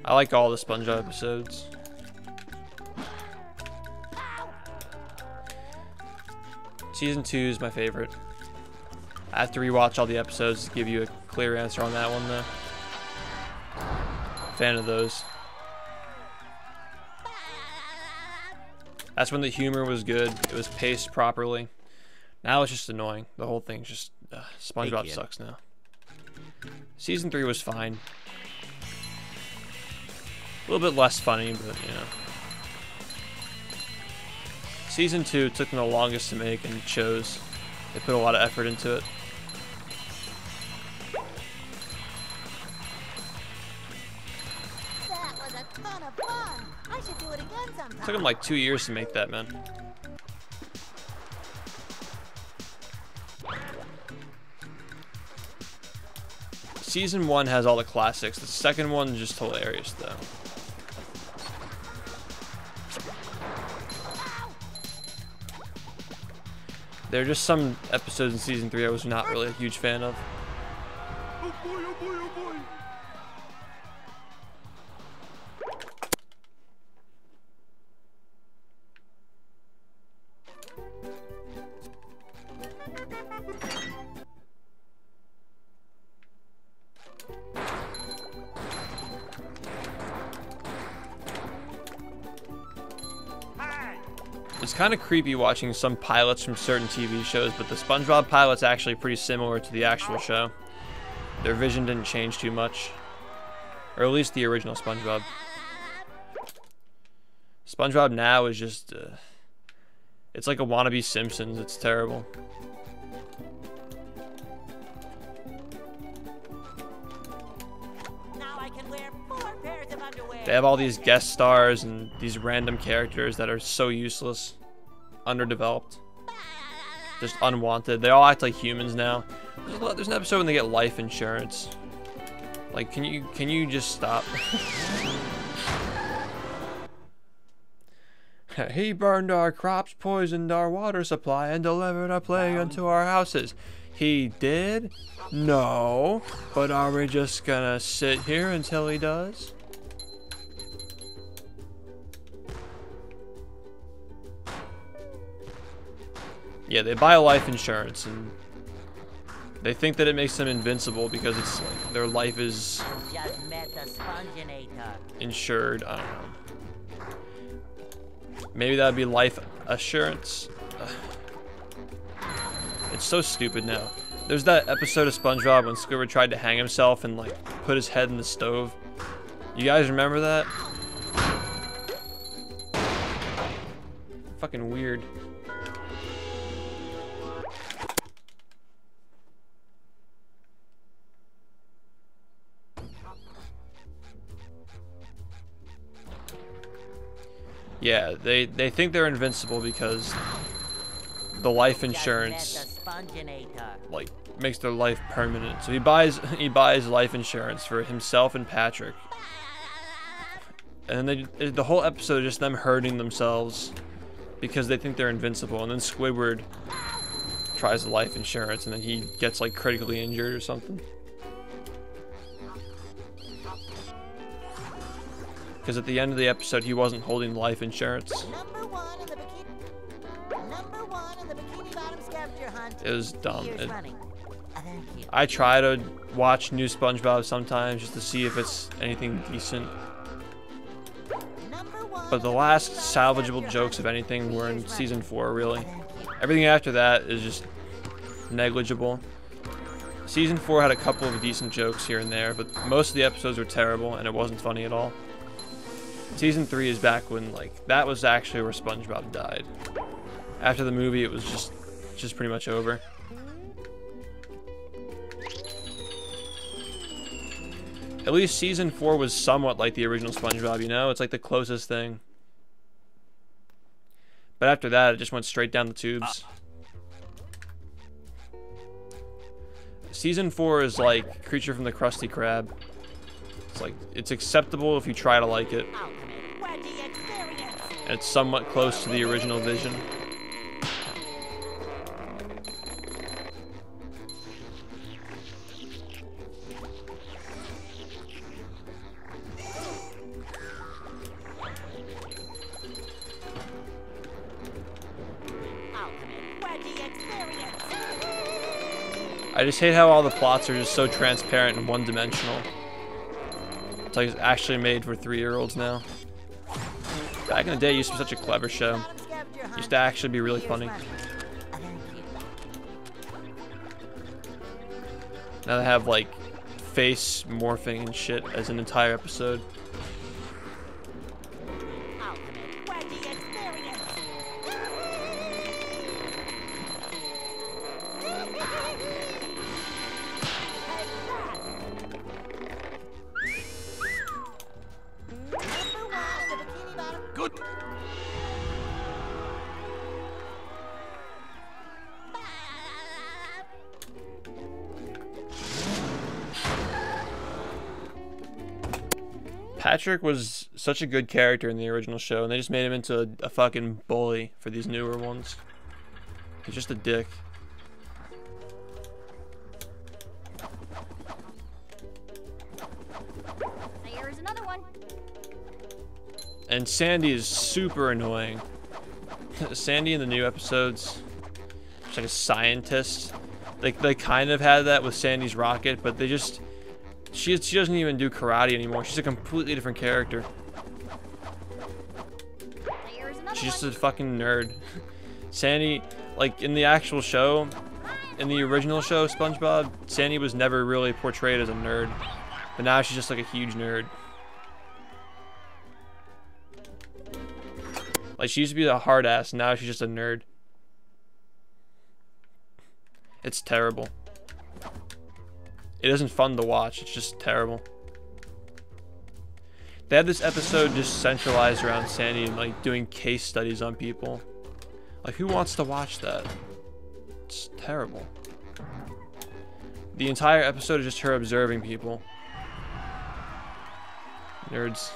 I like all the SpongeBob episodes. Season 2 is my favorite. I have to rewatch all the episodes to give you a clear answer on that one, though. Fan of those. That's when the humor was good. It was paced properly. Now it's just annoying. The whole thing's just SpongeBob sucks now. Season 3 was fine. A little bit less funny, but you know. Season 2 took them the longest to make, and it shows. They put a lot of effort into it. That was a ton of fun. I should do it again sometime. Took them like 2 years to make that, man. Season 1 has all the classics. The second one is just hilarious, though. There are just some episodes in Season 3 I was not really a huge fan of. Oh boy, oh boy, oh boy. It's kind of creepy watching some pilots from certain TV shows, but the SpongeBob pilot's actually pretty similar to the actual show. Their vision didn't change too much. Or at least the original SpongeBob. SpongeBob now is just... it's like a wannabe Simpsons. It's terrible. Now I can wear 4 pairs of underwear. They have all these guest stars and these random characters that are so useless. Underdeveloped. Just unwanted. They all act like humans now. There's an episode when they get life insurance. Like, can you just stop? He burned our crops, poisoned our water supply, and delivered a plague unto our houses. He did? No. But are we just gonna sit here until he does? Yeah, they buy life insurance, and they think that it makes them invincible because it's like their life is Just met the Sponginator. insured. I don't know. Maybe that'd be life assurance. It's so stupid now. There's that episode of SpongeBob when Squidward tried to hang himself and like put his head in the stove. You guys remember that? Fucking weird. Yeah, they think they're invincible because the life insurance like makes their life permanent. So he buys life insurance for himself and Patrick. And then the whole episode is just them hurting themselves because they think they're invincible. And then Squidward tries the life insurance and then he gets like critically injured or something. Because at the end of the episode, he wasn't holding life insurance. Number one in the Bikini Bottom scavenger hunt. It was dumb. Years running. Thank you. I try to watch new SpongeBob sometimes just to see if it's anything decent. Number one But the last salvageable jokes of anything were in season 4, really. Everything after that is just negligible. Season 4 had a couple of decent jokes here and there, but most of the episodes were terrible and it wasn't funny at all. Season 3 is back when, like, that was actually where SpongeBob died. After the movie, it was just pretty much over. At least season 4 was somewhat like the original SpongeBob, you know? It's like the closest thing. But after that, it just went straight down the tubes. Season 4 is like Creature from the Krusty Krab. It's like, it's acceptable if you try to like it. And it's somewhat close to the original vision. I just hate how all the plots are just so transparent and one-dimensional. like it's actually made for 3-year-olds now. Back in the day, it used to be such a clever show. It used to actually be really funny. Now they have like face morphing and shit as an entire episode. Good. Patrick was such a good character in the original show, and they just made him into a fucking bully for these newer ones. He's just a dick. There's another one. And Sandy is super annoying. Sandy in the new episodes, she's like a scientist. They kind of had that with Sandy's rocket, but they just she doesn't even do karate anymore. She's a completely different character. There's another She's just one. a fucking nerd. Sandy, like in the actual show, in the original show, SpongeBob, Sandy was never really portrayed as a nerd, but now she's just like a huge nerd. Like she used to be a hard ass, now she's just a nerd. It's terrible. It isn't fun to watch, it's just terrible. They had this episode just centralized around Sandy and like doing case studies on people. Like who wants to watch that? It's terrible. The entire episode is just her observing people. Nerds.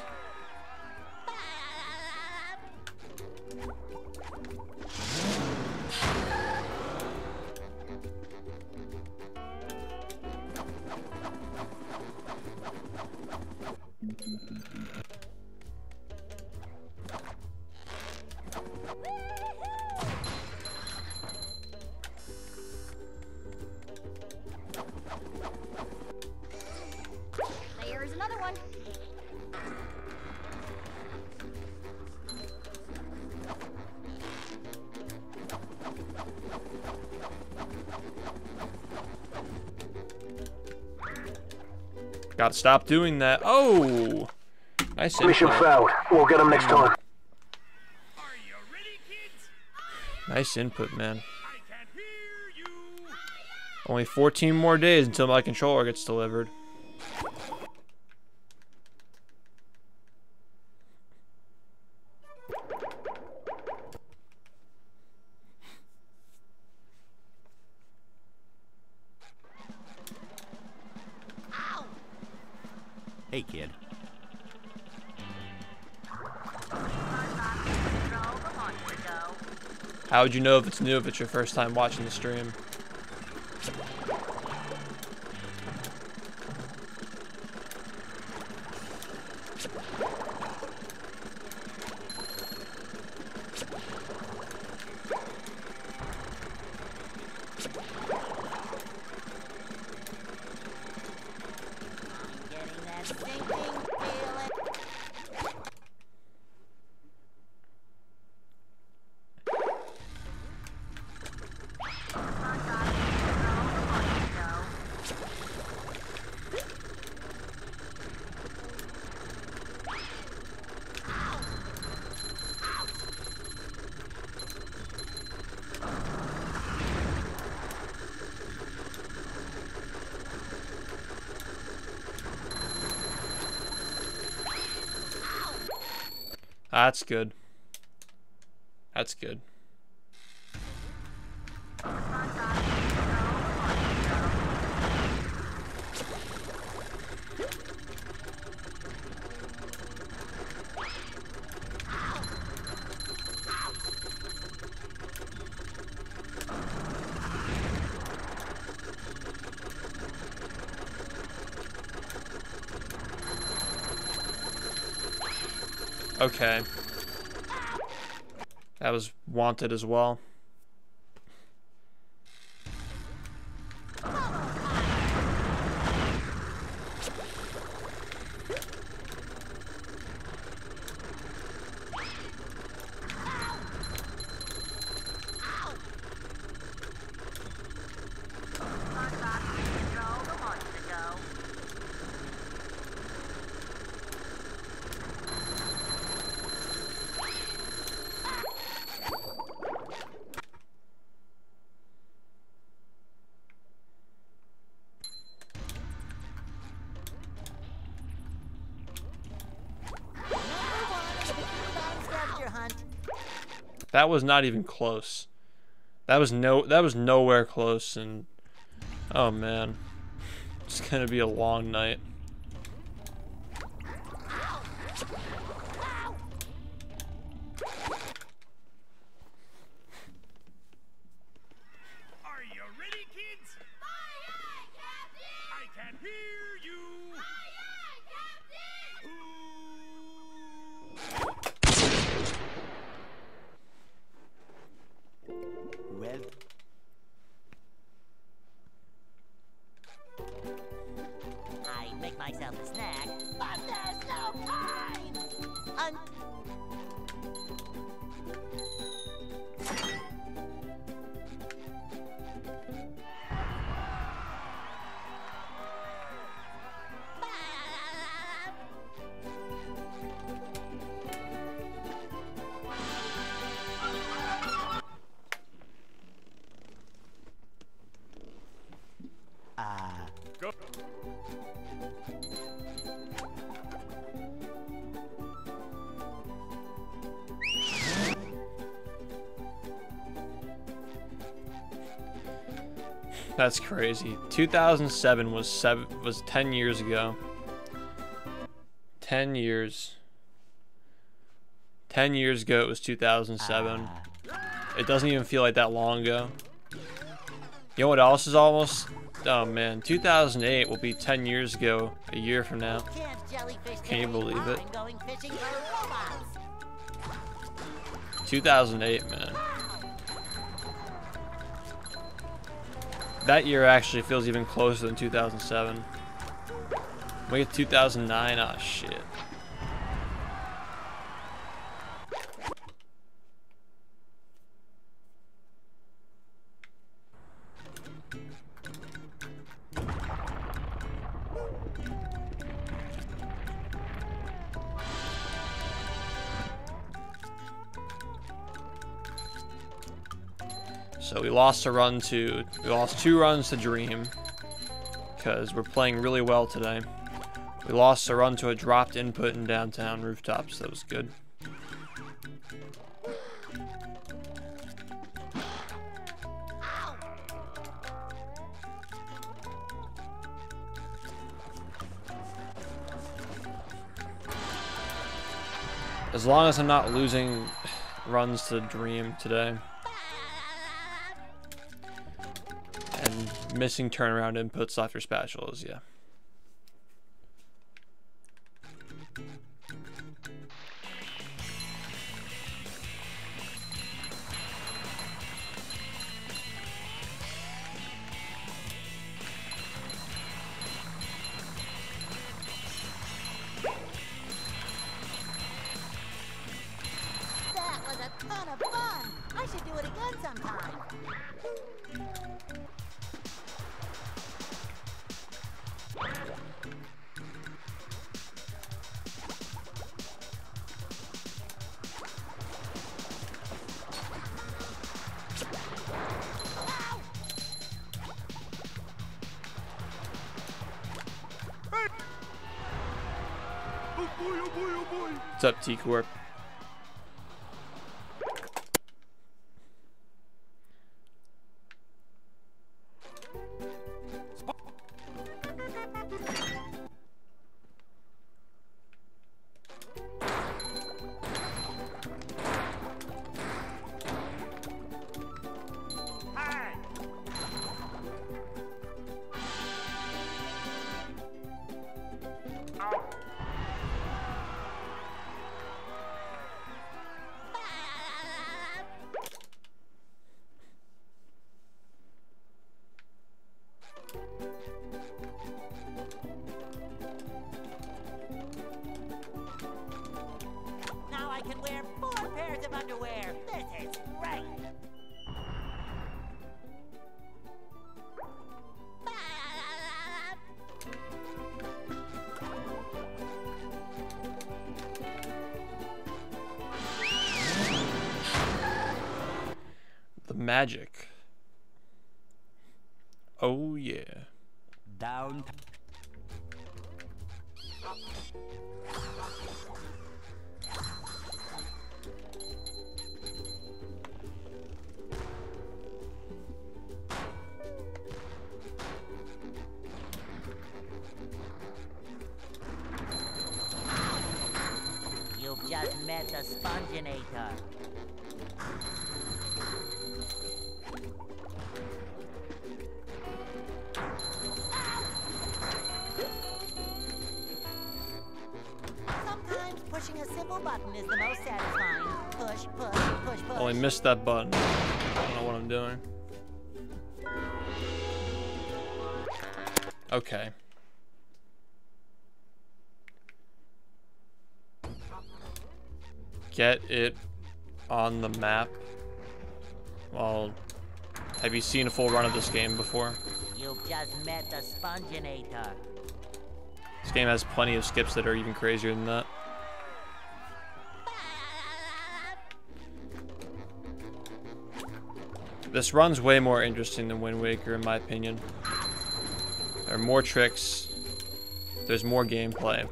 There's another one. Gotta stop doing that. Oh! Nice Mission input. failed. We'll get them next time. Are you ready, kids? Nice input, man. I can't hear you. Only 14 more days until my controller gets delivered. Hey, kid. How would you know if it's new if it's your first time watching the stream? Getting that sinking feeling. That's good. That's good. Okay. That was wanted as well. That was not even close. That was nowhere close, and oh man. It's gonna be a long night. Are you ready, kids? Aye, aye, Captain! I can hear you. Aye, aye, Captain! Well, I make myself a snack, but there's no time! Go. That's crazy. 2007 was 10 years ago. 10 years. 10 years ago it was 2007. It doesn't even feel like that long ago. You know what else is almost? Oh man, 2008 will be 10 years ago, a year from now. Can you believe it? 2008, man. That year actually feels even closer than 2007. We get 2009, oh shit. So we lost 2 runs to Dream because we're playing really well today. We lost a run to a dropped input in downtown rooftops. That was good. As long as I'm not losing runs to Dream today. And missing turnaround inputs off your spatulas, yeah. That was a ton of fun! I should do it again sometime. Oh boy, oh boy, oh boy. What's up, T-Corp? Hi. Now I can wear 4 pairs of underwear. This is great. The magic. Oh yeah. down. the Sponginator. Sometimes pushing a simple button is the most satisfying. Push, push, push, push. Only missed that button. I don't know what I'm doing. Okay. Get it on the map. Well, have you seen a full run of this game before? You've just met the Sponginator. This game has plenty of skips that are even crazier than that. This run's way more interesting than Wind Waker, in my opinion. There are more tricks. There's more gameplay.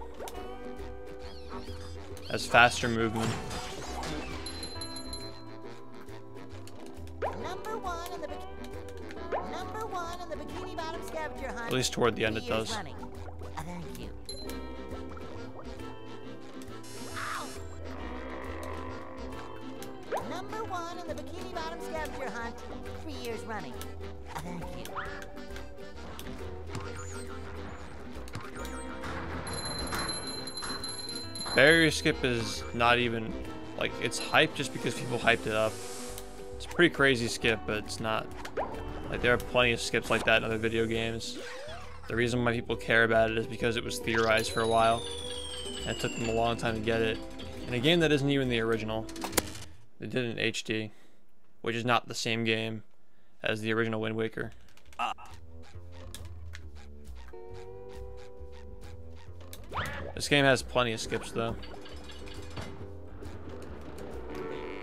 Has faster movement. Number one in the Bikini Bottom scavenger hunt. At least toward the end it does. Thank you. Ow! Number one in the Bikini Bottom scavenger hunt. 3 years running. Thank you. Barrier skip is not even, like, it's hyped just because people hyped it up. It's a pretty crazy skip, but it's not. Like, there are plenty of skips like that in other video games. The reason why people care about it is because it was theorized for a while, and it took them a long time to get it. In a game that isn't even the original. They did it in HD, which is not the same game as the original Wind Waker. This game has plenty of skips, though.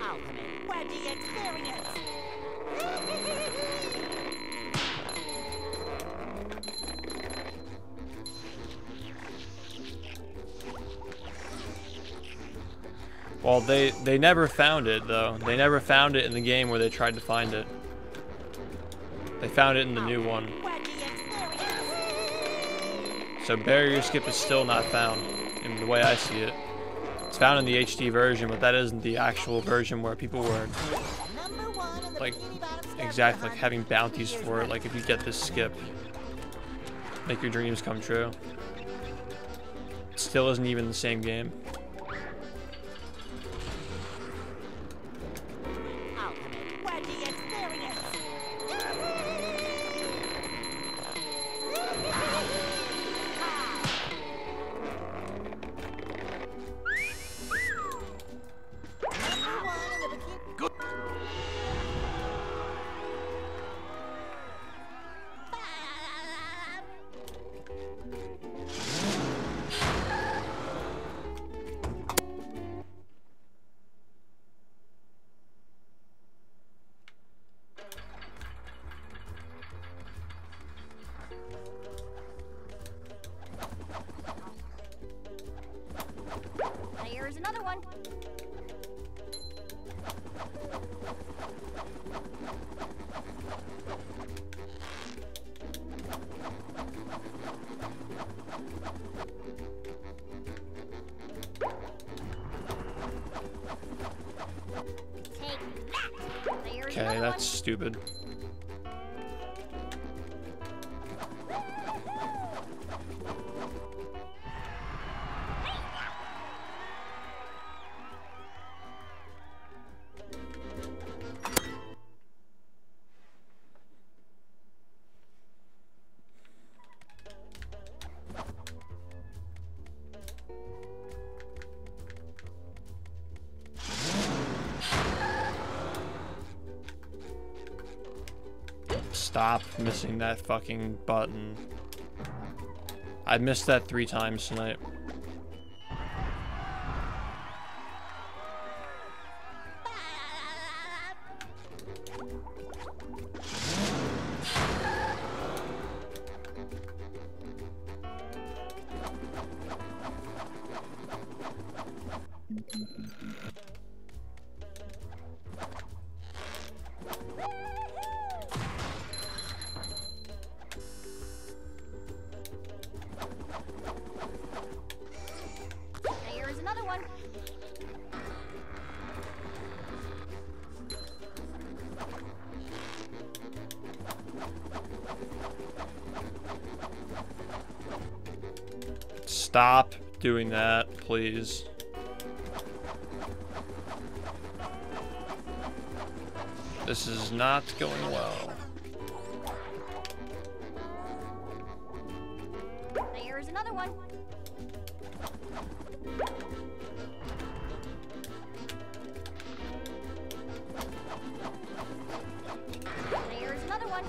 Ultimate wedgie experience. Well, they never found it, though. They never found it in the game where they tried to find it. They found it in the new one. So barrier skip is still not found, in the way I see it. It's found in the HD version, but that isn't the actual version where people were, like, exactly, like, having bounties for it. Like, if you get this skip, make your dreams come true. It still isn't even the same game. Here's another one. Take that. There's Okay, another that's one. stupid. Stop missing that fucking button. I missed that 3 times tonight. Stop doing that, please. This is not going well. There's another one. There's another one.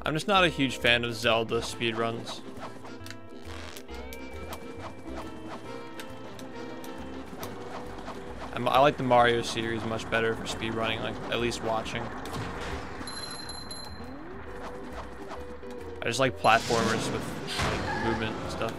I'm just not a huge fan of Zelda speedruns. I like the Mario series much better for speedrunning, like at least watching. I just like platformers with like, movement and stuff.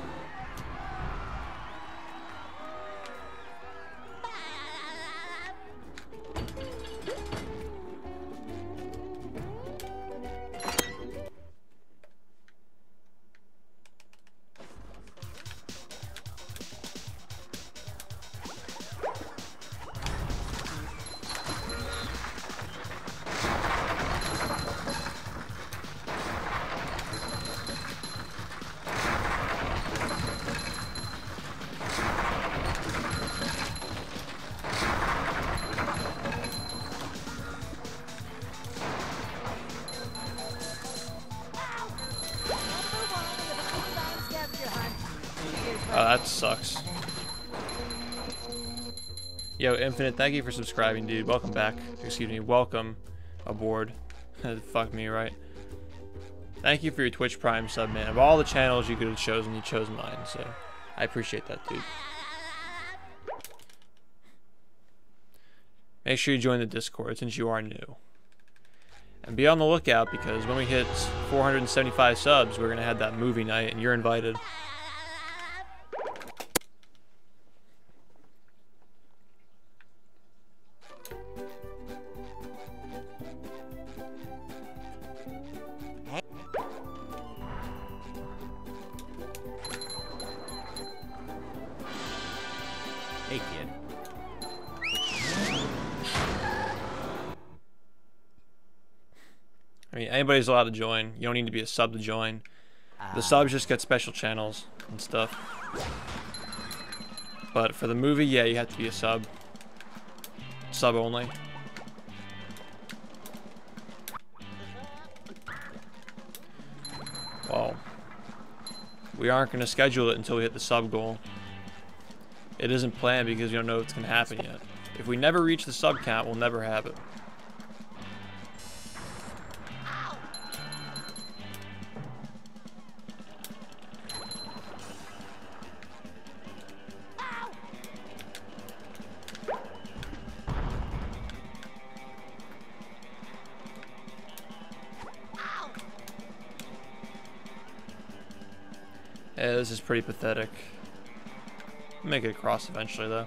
That sucks. Yo, Infinite, thank you for subscribing, dude. Welcome back. Excuse me, welcome aboard. Fuck me, right? Thank you for your Twitch Prime sub, man. Of all the channels you could have chosen, you chose mine, so I appreciate that, dude. Make sure you join the Discord since you are new. And be on the lookout because when we hit 475 subs, we're going to have that movie night and you're invited. Hey, kid. I mean, anybody's allowed to join. You don't need to be a sub to join. The subs just get special channels and stuff. But for the movie, yeah, you have to be a sub. Sub only. Well, we aren't going to schedule it until we hit the sub goal. It isn't planned because we don't know if it's going to happen yet. If we never reach the sub count, we'll never have it. Yeah, this is pretty pathetic. Make it across eventually, though.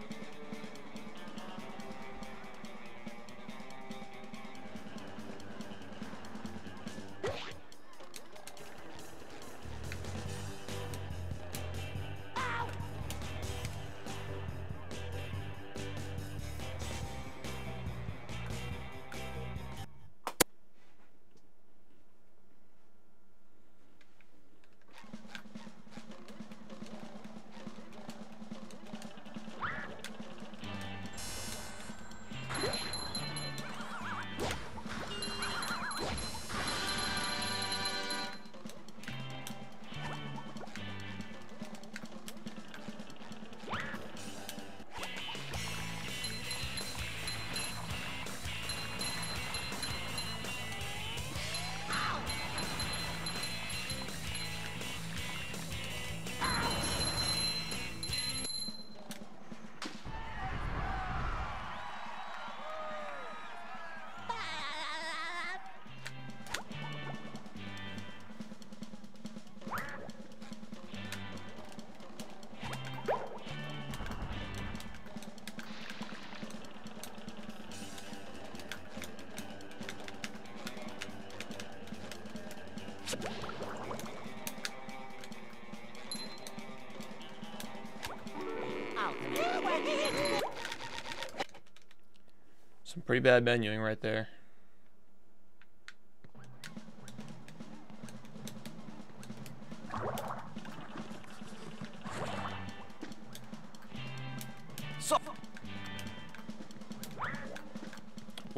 Some pretty bad menuing right there.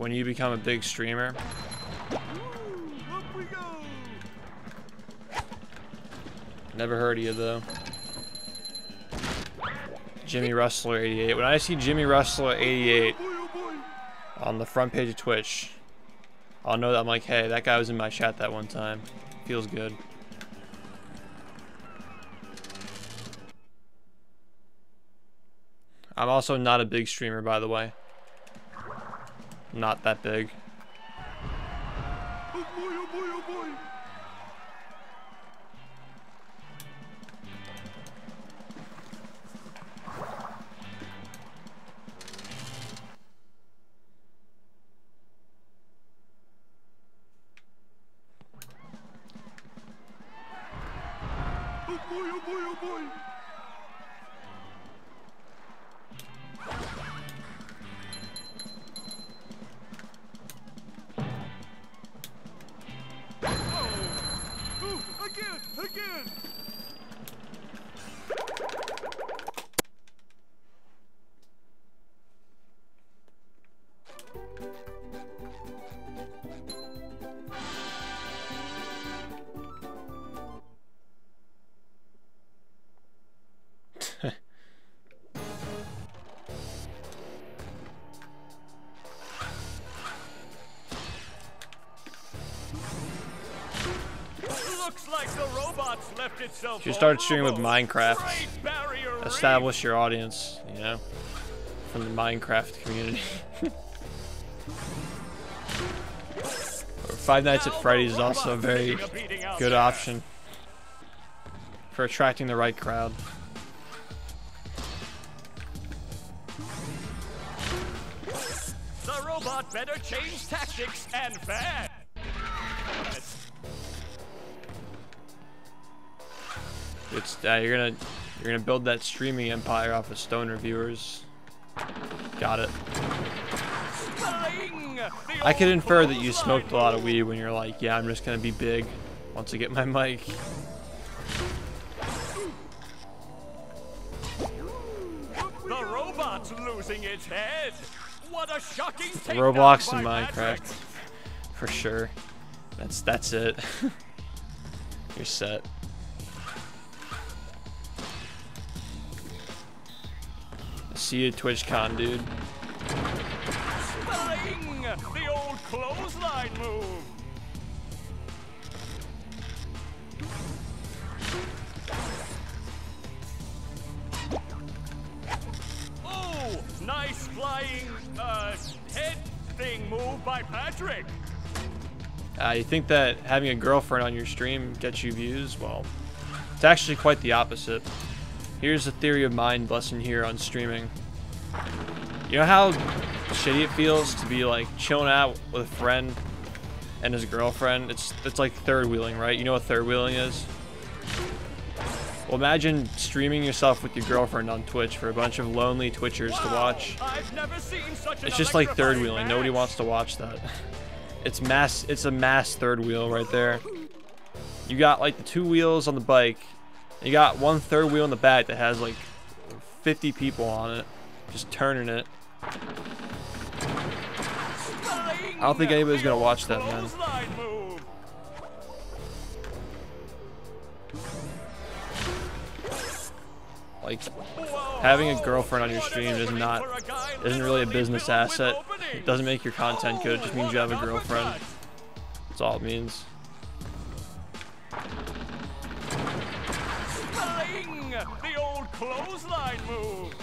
when you become a big streamer. Never heard of you though. Jimmy Rustler 88. When I see Jimmy Rustler 88 on the front page of Twitch, I'll know that I'm like, hey, that guy was in my chat that one time. Feels good. I'm also not a big streamer, by the way. Not that big. Oh boy, oh boy, oh boy. Oh boy, oh boy, oh boy. Again! Looks like the robots left itself. You start streaming with Minecraft. Establish your audience, you know, from the Minecraft community. Five Nights at Freddy's is also a very good option for attracting the right crowd. The robot better change tactics and fast. It's you're gonna build that streaming empire off of stoner viewers. Got it. I could infer that you smoked a lot of weed when you're like, yeah, I'm just gonna be big once I get my mic. The robot's losing its head. What a shocking Roblox and Minecraft, for sure. That's it. You're set. See you, TwitchCon, dude. Bang! The old clothesline move. Oh, nice flying head thing move by Patrick. You think that having a girlfriend on your stream gets you views? Well, it's actually quite the opposite. Here's a theory of mine lesson here on streaming. You know how shitty it feels to be like chilling out with a friend and his girlfriend? It's like third wheeling, right? You know what third wheeling is? Well, imagine streaming yourself with your girlfriend on Twitch for a bunch of lonely Twitchers to watch. It's just like third wheeling. Nobody wants to watch that. It's a mass third wheel right there. You got like the two wheels on the bike. You got one third wheel in the back that has like 50 people on it, just turning it. I don't think anybody's gonna watch that, man. Like, having a girlfriend on your stream isn't really a business asset. It doesn't make your content good. It just means you have a girlfriend. That's all it means. The old clothesline move.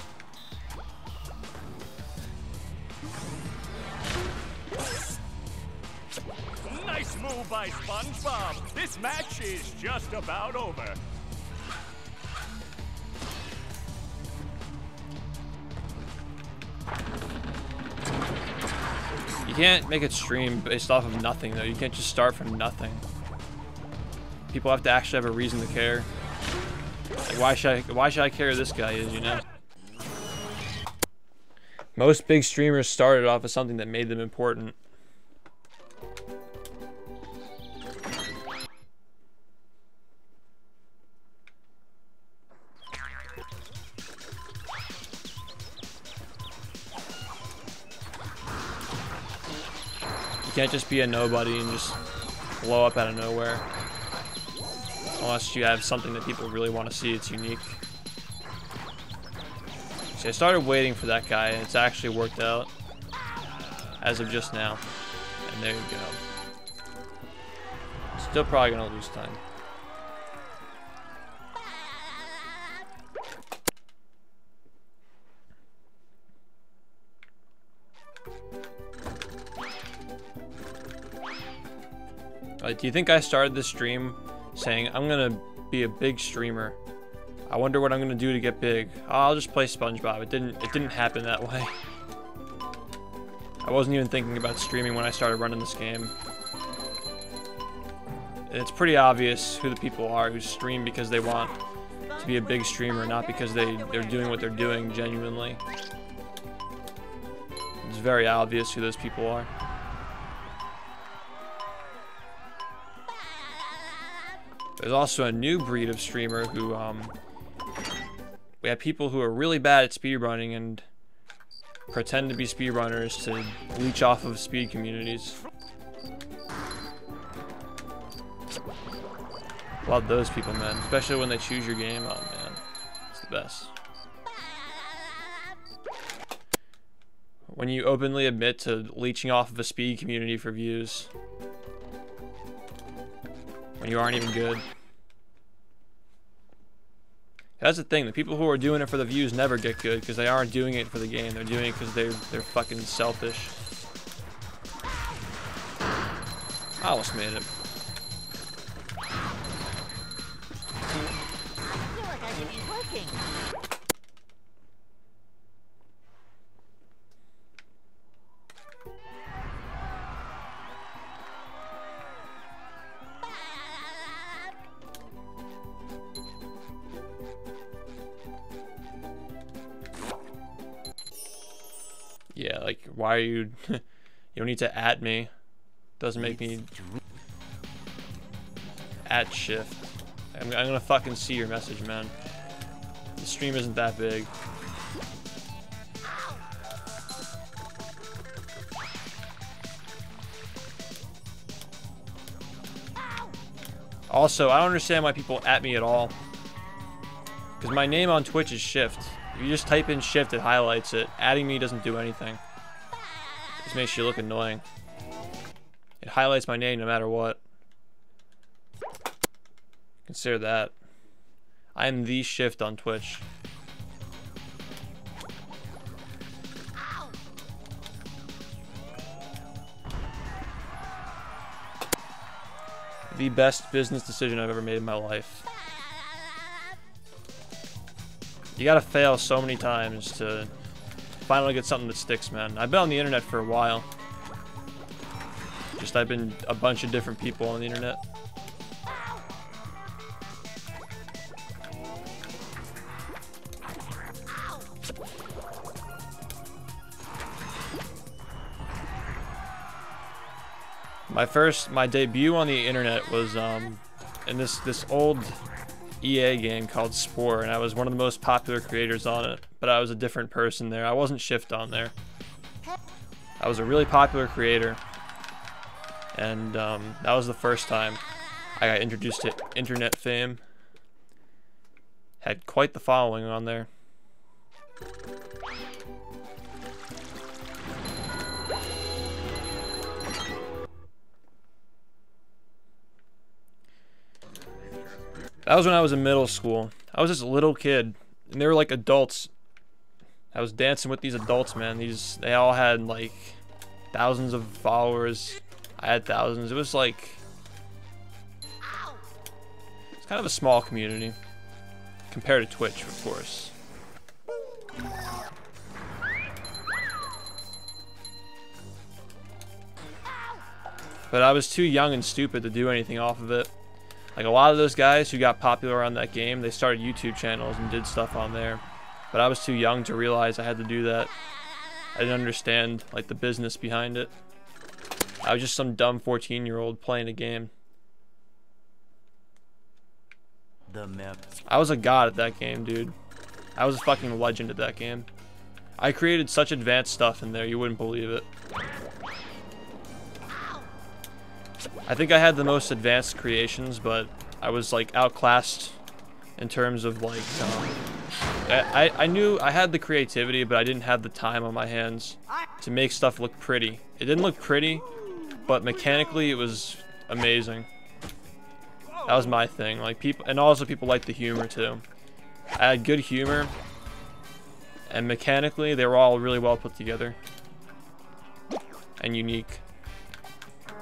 Nice move by SpongeBob. This match is just about over. You can't make a stream based off of nothing, though. You can't just start from nothing. People have to actually have a reason to care. Like, why should I care who this guy is, you know? Most big streamers started off as something that made them important. can't just be a nobody and just blow up out of nowhere. Unless you have something that people really want to see, it's unique. See, I started waiting for that guy, and it's actually worked out. As of just now. And there you go. Still probably gonna lose time. Do you think I started this stream saying I'm gonna be a big streamer? I wonder what I'm gonna do to get big. Oh, I'll just play SpongeBob. It didn't happen that way. I wasn't even thinking about streaming when I started running this game. It's pretty obvious who the people are who stream because they want to be a big streamer, not because they're doing what they're doing genuinely. It's very obvious who those people are. There's also a new breed of streamer who, we have people who are really bad at speedrunning and pretend to be speedrunners to leech off of speed communities. Love those people, man. Especially when they choose your game. Oh, man. It's the best. When you openly admit to leeching off of a speed community for views. When you aren't even good. That's the thing. The people who are doing it for the views never get good because they aren't doing it for the game. They're doing it because they're fucking selfish. I almost made it. I feel like I should be working. Yeah, like, why are you... you don't need to at me. Doesn't make me... at shift. I'm gonna fucking see your message, man. The stream isn't that big. Also, I don't understand why people at me at all. Because my name on Twitch is Shift. If you just type in Shift, it highlights it. Adding me doesn't do anything. It just makes you look annoying. It highlights my name no matter what. Consider that. I am the Shift on Twitch. The best business decision I've ever made in my life. You gotta fail so many times to finally get something that sticks, man. I've been on the internet for a while. Just I've been a bunch of different people on the internet. My debut on the internet was in this old EA game called Spore, and I was one of the most popular creators on it, but I was a different person there. I wasn't Shift on there. I was a really popular creator, and that was the first time I got introduced to internet fame. Had quite the following on there. That was when I was in middle school. I was just a little kid, and they were like adults. I was dancing with these adults, man. They all had like thousands of followers. I had thousands. It was like, it's kind of a small community compared to Twitch, of course. But I was too young and stupid to do anything off of it. Like a lot of those guys who got popular on that game, they started YouTube channels and did stuff on there. But I was too young to realize I had to do that. I didn't understand like the business behind it. I was just some dumb 14-year-old playing a game. I was a god at that game, dude. I was a fucking legend at that game. I created such advanced stuff in there, you wouldn't believe it. I think I had the most advanced creations, but I was like outclassed in terms of like I knew I had the creativity, but I didn't have the time on my hands to make stuff look pretty. It didn't look pretty, but mechanically it was amazing. That was my thing. Like people, and also people liked the humor too. I had good humor, and mechanically they were all really well put together and unique.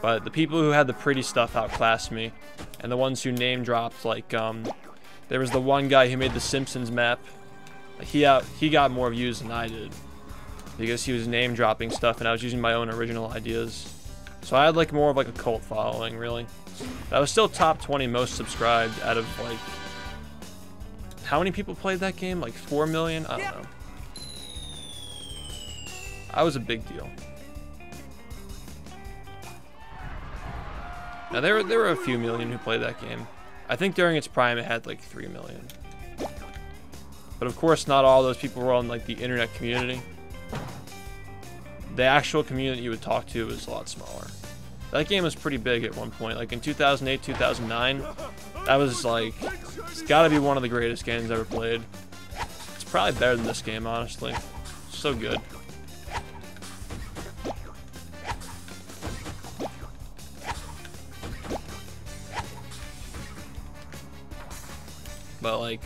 But the people who had the pretty stuff outclassed me, and the ones who name dropped, like there was the one guy who made the Simpsons map. He got more views than I did because he was name dropping stuff, and I was using my own original ideas. So I had like more of like a cult following, really. I was still top 20 most subscribed out of like, how many people played that game? Like 4 million? I don't know. I was a big deal. Now there were a few million who played that game. I think during its prime it had like 3 million. But of course not all those people were on like the internet community. The actual community you would talk to was a lot smaller. That game was pretty big at one point. Like in 2008, 2009, that was like, it's gotta be one of the greatest games ever played. It's probably better than this game, honestly. So good. But like,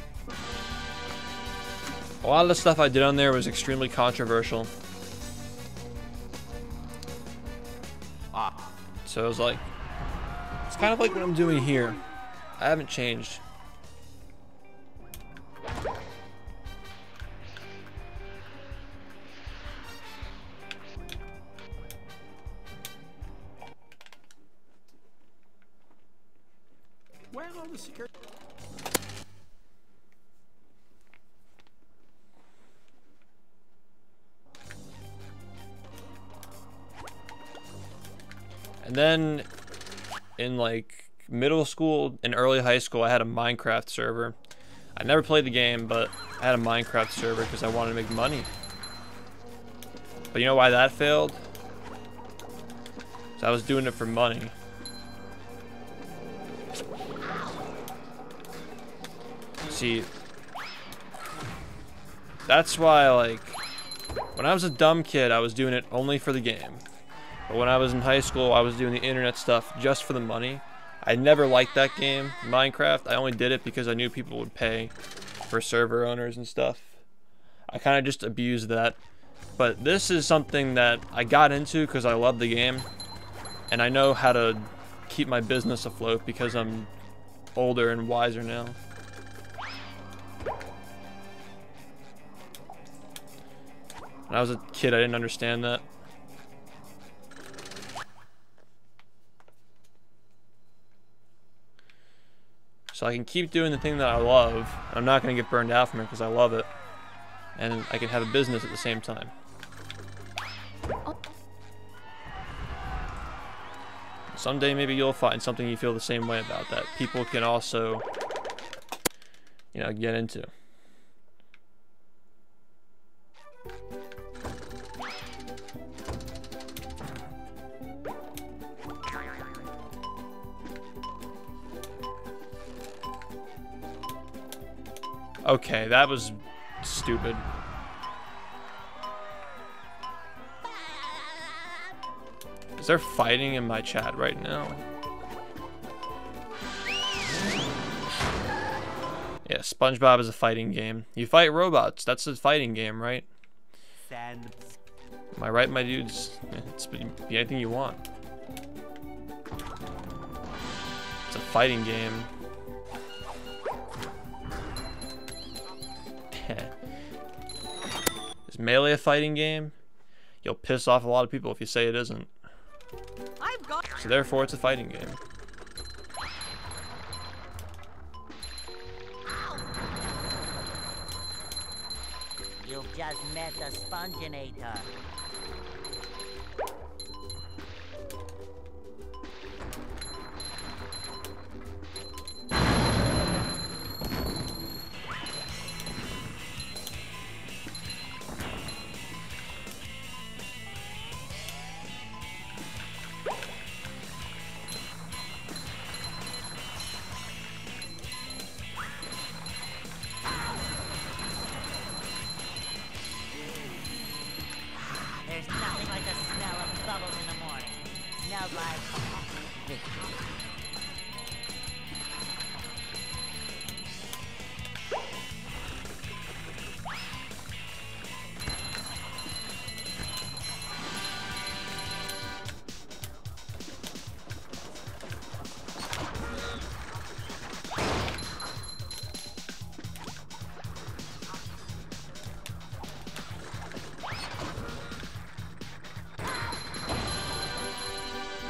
a lot of the stuff I did on there was extremely controversial. So it was like, it's kind of like what I'm doing here. I haven't changed. Where are the security? And then in like middle school and early high school, I had a Minecraft server. I never played the game, but I had a Minecraft server because I wanted to make money. But you know why that failed? So I was doing it for money. See, that's why, like, when I was a dumb kid, I was doing it only for the game. But when I was in high school, I was doing the internet stuff just for the money. I never liked that game, Minecraft. I only did it because I knew people would pay for server owners and stuff. I kind of just abused that. But this is something that I got into because I love the game. And I know how to keep my business afloat because I'm older and wiser now. When I was a kid, I didn't understand that. So I can keep doing the thing that I love. I'm not going to get burned out from it because I love it. And I can have a business at the same time. Someday maybe you'll find something you feel the same way about that people can also, you know, get into. Okay, that was stupid. Is there fighting in my chat right now? Yeah, SpongeBob is a fighting game. You fight robots. That's a fighting game, right? Am I right, my dudes? It's be anything you want. It's a fighting game. Is Melee a fighting game? You'll piss off a lot of people if you say it isn't. So therefore it's a fighting game. You've just met the Sponginator. smells like victory.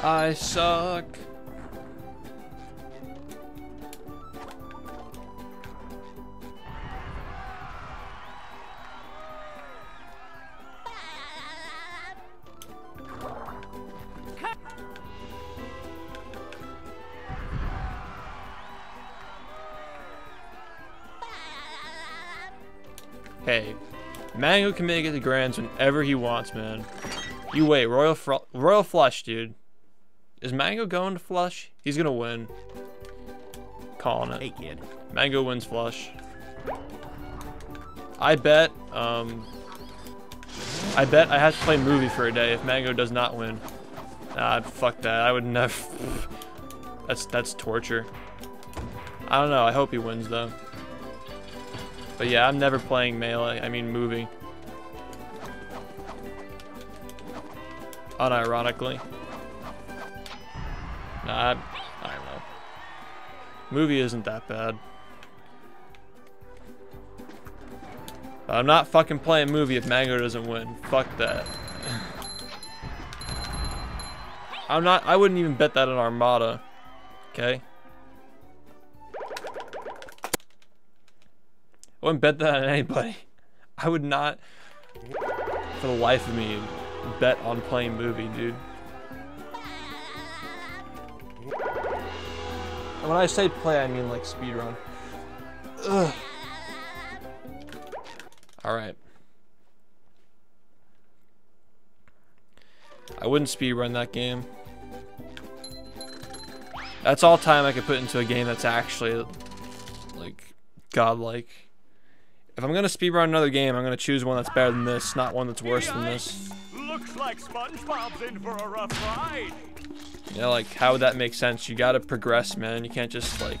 I suck. Hey, Mango can make it to Grands whenever he wants, man. You wait, Royal Flush, dude. Is Mango going to Flush? He's gonna win. Calling it. Hey, kid. Mango wins Flush. I bet I have to play Movie for a day if Mango does not win. Nah, fuck that. I would never. That's torture. I don't know. I hope he wins though. But yeah, I'm never playing Melee. I mean Movie. Unironically. Nah, I don't know. Movie isn't that bad. But I'm not fucking playing Movie if Mango doesn't win. Fuck that. I wouldn't even bet that on Armada. Okay? I wouldn't bet that on anybody. I would not, for the life of me, bet on playing Movie, dude. And when I say play, I mean like speedrun. Ugh. Alright. I wouldn't speedrun that game. That's all time I could put into a game that's actually, like, godlike. If I'm gonna speedrun another game, I'm gonna choose one that's better than this, not one that's worse than this. Looks like SpongeBob's in for a rough ride. Yeah, like, how would that make sense? You gotta progress, man. You can't just, like...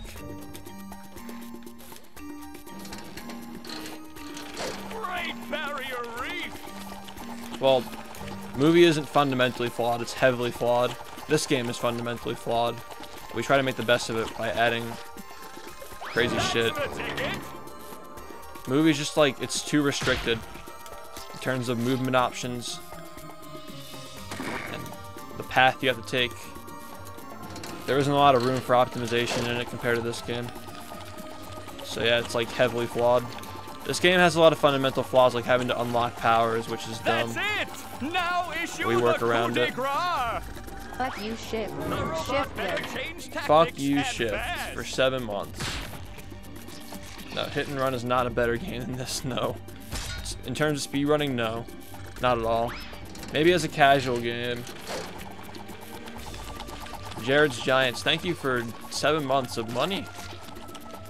Great Barrier Reef! Well, Movie isn't fundamentally flawed, it's heavily flawed. This game is fundamentally flawed. We try to make the best of it by adding crazy shit. Movie's just like, it's too restricted in terms of movement options and the path you have to take. There isn't a lot of room for optimization in it compared to this game. So yeah, it's like heavily flawed. This game has a lot of fundamental flaws, like having to unlock powers, which is dumb. That's it! Now issue We work around it. Fuck you, Shift. Fuck you, Shift, for 7 months. No, Hit and Run is not a better game than this, no. In terms of speedrunning, no. Not at all. Maybe as a casual game. Jared's Giants, thank you for 7 months of money.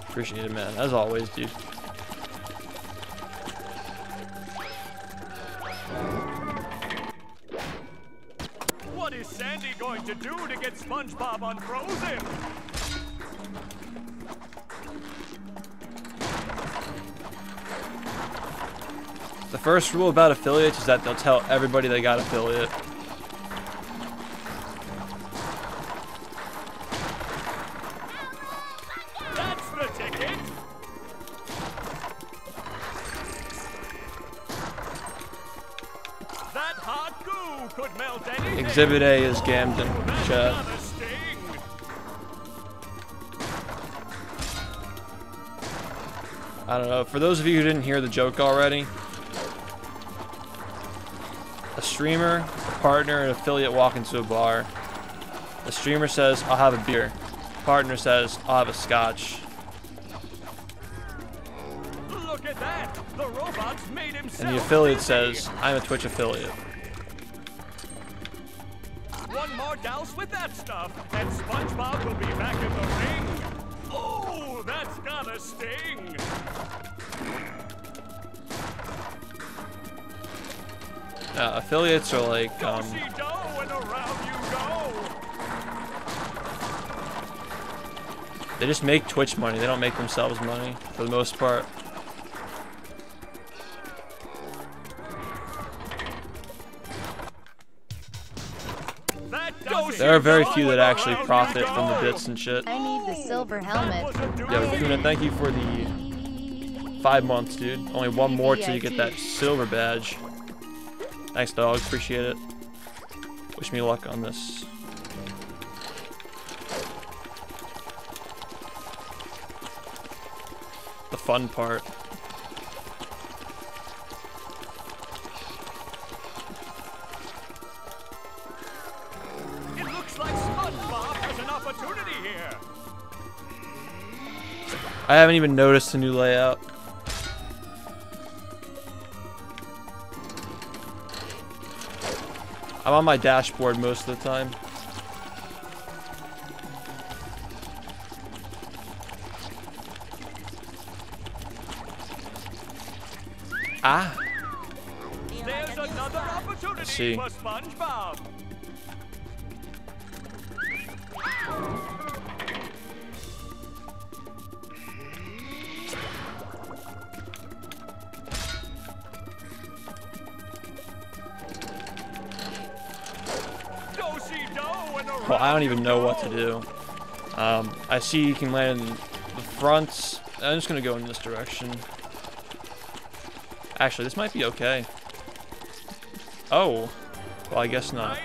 Appreciate it, man. As always, dude. What is Sandy going to do to get SpongeBob unfrozen? The first rule about affiliates is that they'll tell everybody they got affiliate. That's the ticket! That hot goo could melt anything! Exhibit A is Gamden, chat. I don't know, for those of you who didn't hear the joke already, a streamer, a partner, and an affiliate walk into a bar. The streamer says, I'll have a beer. The partner says, I'll have a scotch. Look at that! The robot's made himself And the affiliate busy. says, I'm a Twitch affiliate. One more douse with that stuff, and SpongeBob will be back in the ring. Oh, that's gotta sting! Affiliates are like, Do-si-do and around you go. They just make Twitch money. They don't make themselves money for the most part. There are very few that actually profit from the bits and shit. I need the silver helmet. Yeah, Kuna, thank you for the 5 months, dude. Only one more till you get that silver badge. Thanks, dog. Appreciate it. Wish me luck on this. The fun part. It looks like SpongeBob has an opportunity here. I haven't even noticed the new layout. I'm on my dashboard most of the time. Ah. There's another opportunity See. for SpongeBob. Well, I don't even know what to do. I see you can land in the front. I'm just gonna go in this direction. Actually, this might be okay. Oh, well, I guess not.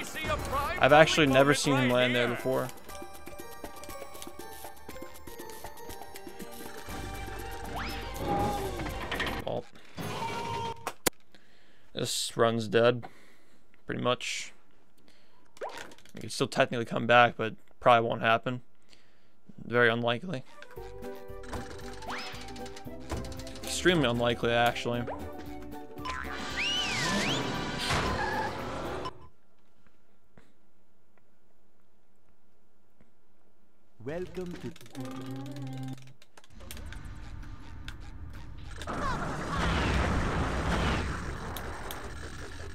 I've actually never seen him land there before. Well, this run's dead, pretty much. You can still technically come back, but probably won't happen. Very unlikely. Extremely unlikely, actually. Welcome to...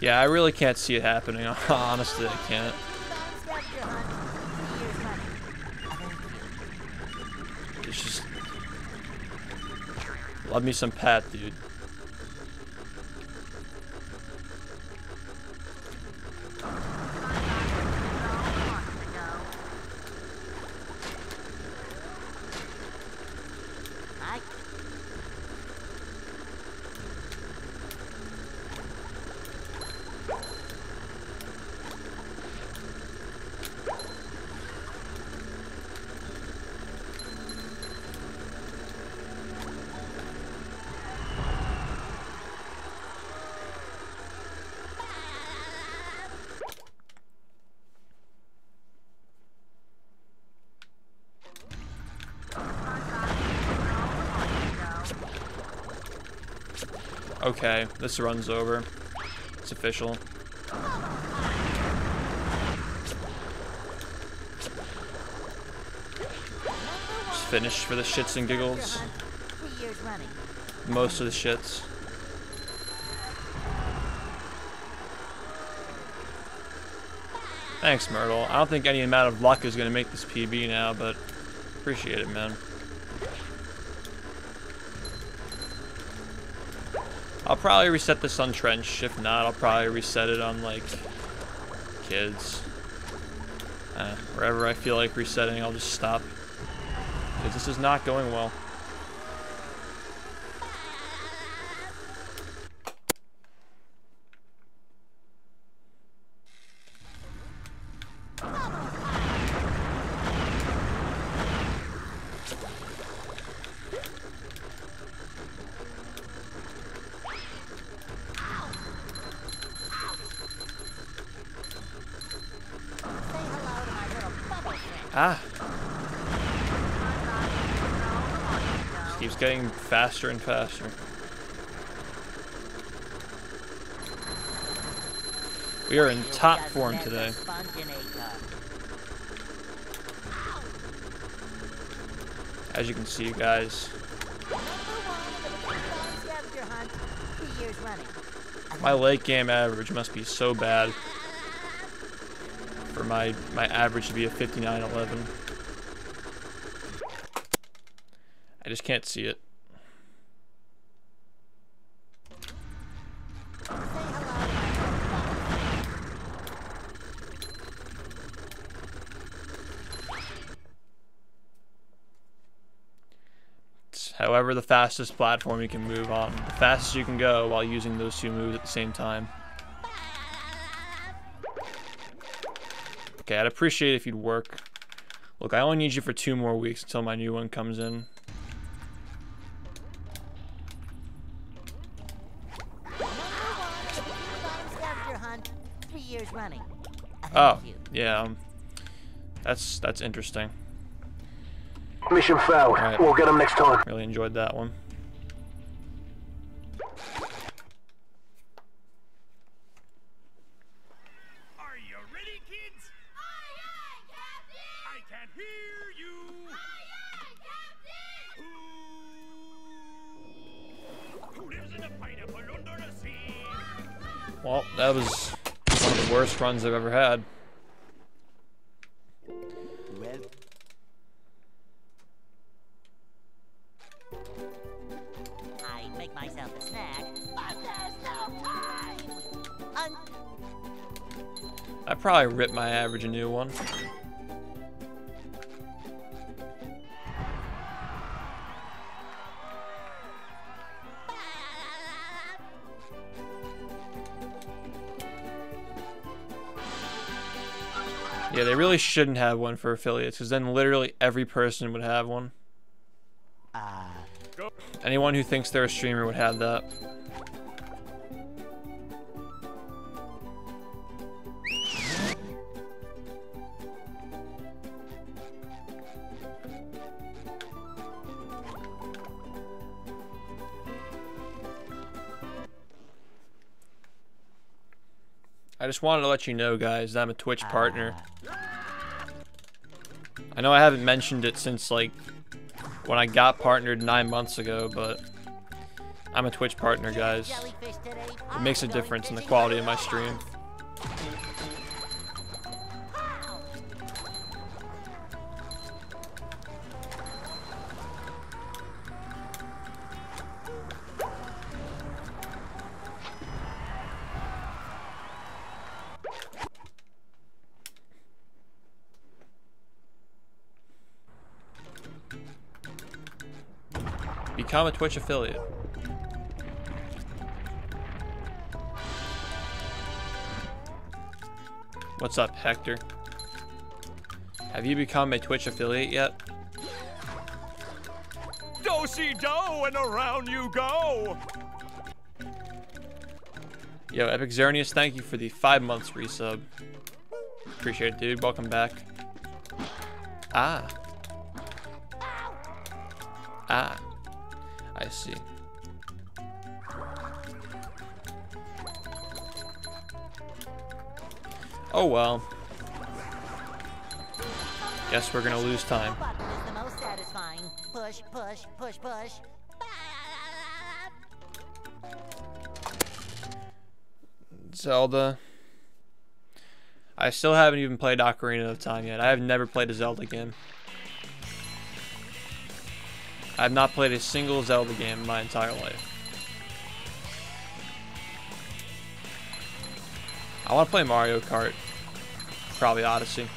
Yeah, I really can't see it happening. Honestly, I can't. It's just... Love me some Pat, dude. Okay, this run's over. It's official. Just finished for the shits and giggles. Most of the shits. Thanks, Myrtle. I don't think any amount of luck is gonna make this PB now, but appreciate it, man. I'll probably reset this on Trench. If not, I'll probably reset it on, like, Kids. Wherever I feel like resetting, I'll just stop. Because this is not going well. Ah. Just keeps getting faster and faster. We are in top form today. As you can see, guys. My late game average must be so bad for my average to be a 59.11. just can't see it. It's, however, the fastest platform you can move on. The fastest you can go while using those two moves at the same time. Okay, I'd appreciate it if you'd work. Look, I only need you for 2 more weeks until my new one comes in. Oh, yeah. That's interesting. Mission failed. Right. We'll get them next time. Really enjoyed that one. Are you ready, kids? Aye, aye, Captain! I can hear you. Aye, aye, Captain! Who lives in a pineapple under the sea? Well, that was one of the worst runs I've ever had. Well, I make myself a snack, but there's no time! I probably ripped my average a new one. Yeah, they really shouldn't have one for affiliates, because then literally every person would have one. Anyone who thinks they're a streamer would have that. I just wanted to let you know, guys, that I'm a Twitch partner. I know I haven't mentioned it since, like, when I got partnered 9 months ago, but I'm a Twitch partner, guys. It makes a difference in the quality of my stream. Become a Twitch affiliate. What's up, Hector? Have you become a Twitch affiliate yet? Do-si-do and around you go. Yo, Epic Xerneas, thank you for the 5 months resub. Appreciate it, dude. Welcome back. Ah. Ah. I see. Oh well. Guess we're gonna lose time. Is the most satisfying. Push, push, push, push. Zelda. I still haven't even played Ocarina of Time yet. I have never played a Zelda game. I have not played a single Zelda game in my entire life. I want to play Mario Kart. Probably Odyssey.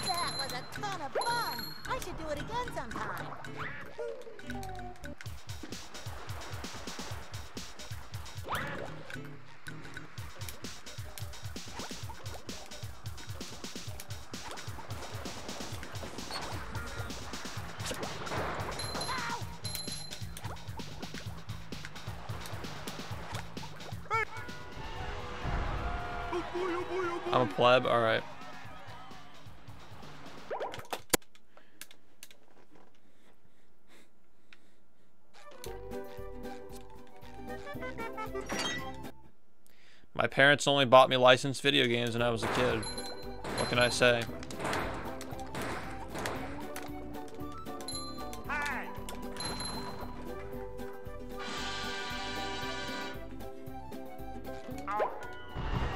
That was a ton of fun. I should do it again sometime. I'm a pleb, alright. My parents only bought me licensed video games when I was a kid. What can I say?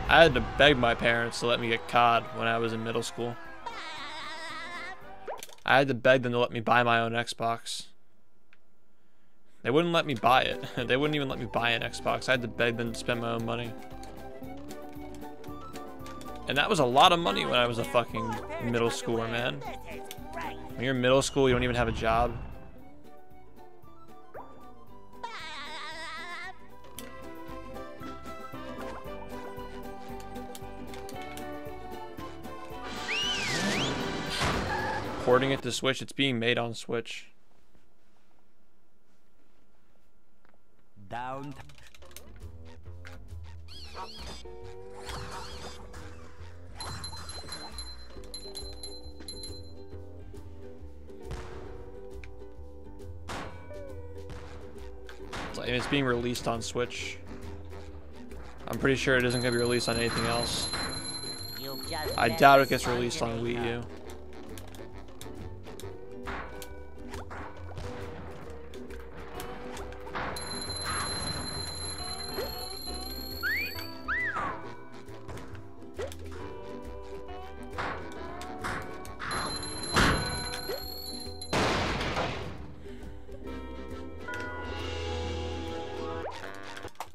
I had to beg my parents to let me get COD when I was in middle school. I had to beg them to let me buy my own Xbox. They wouldn't let me buy it. They wouldn't even let me buy an Xbox. I had to beg them to spend my own money. And that was a lot of money when I was a fucking middle schooler, man. When you're in middle school, you don't even have a job. Porting it to Switch, it's being made on Switch. Down. It's being released on Switch. I'm pretty sure it isn't going to be released on anything else. I doubt it gets released on Wii U.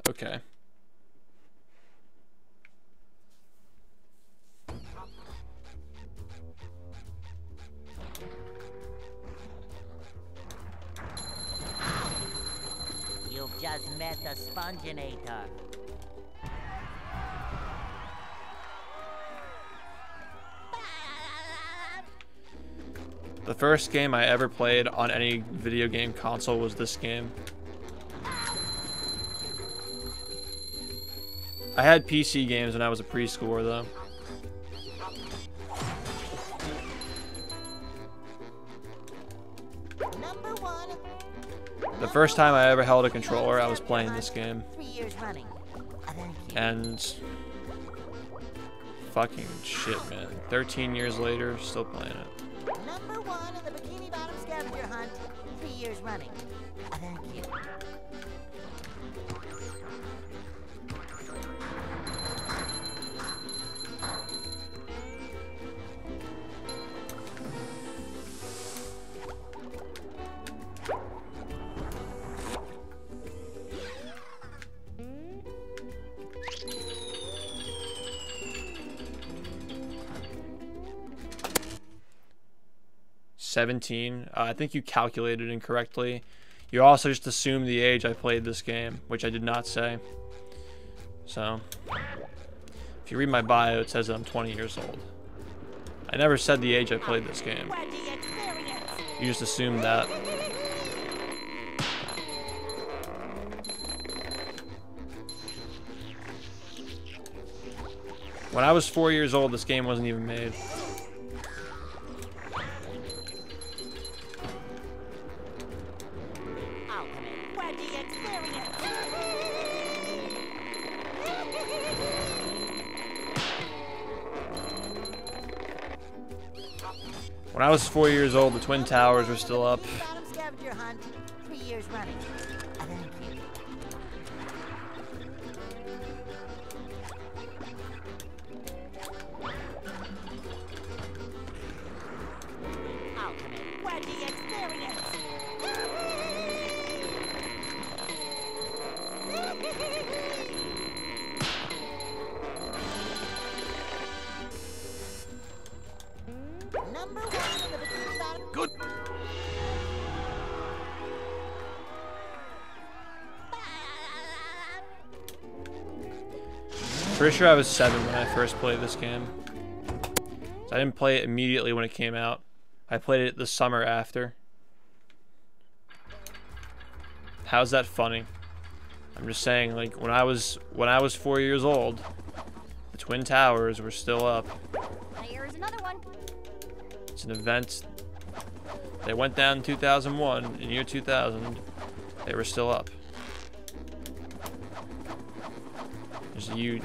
Okay. You've just met the Sponginator. The first game I ever played on any video game console was this game. I had PC games when I was a preschooler, though. The first time I ever held a controller, I was playing this game. 3 years running. And fucking shit, man. 13 years later, still playing it. Number 1 in the Bikini Bottom scavenger hunt. 3 years running. Thank you. I think you calculated incorrectly. You also just assumed the age I played this game, which I did not say. So, if you read my bio, it says that I'm 20 years old. I never said the age I played this game. You just assumed that. When I was 4 years old, this game wasn't even made. When I was 4 years old, the Twin Towers were still up. Scavenger hunt. 3 years running. Thank you. Ultimate Wedgie experience. Number 1 in the Bikini Bottom. Good. Pretty sure I was 7 when I first played this game. So I didn't play it immediately when it came out. I played it the summer after. How's that funny? I'm just saying, like, when I was 4 years old, the Twin Towers were still up. Here's another one. It's an event. They went down in 2001. In year 2000, they were still up. Just you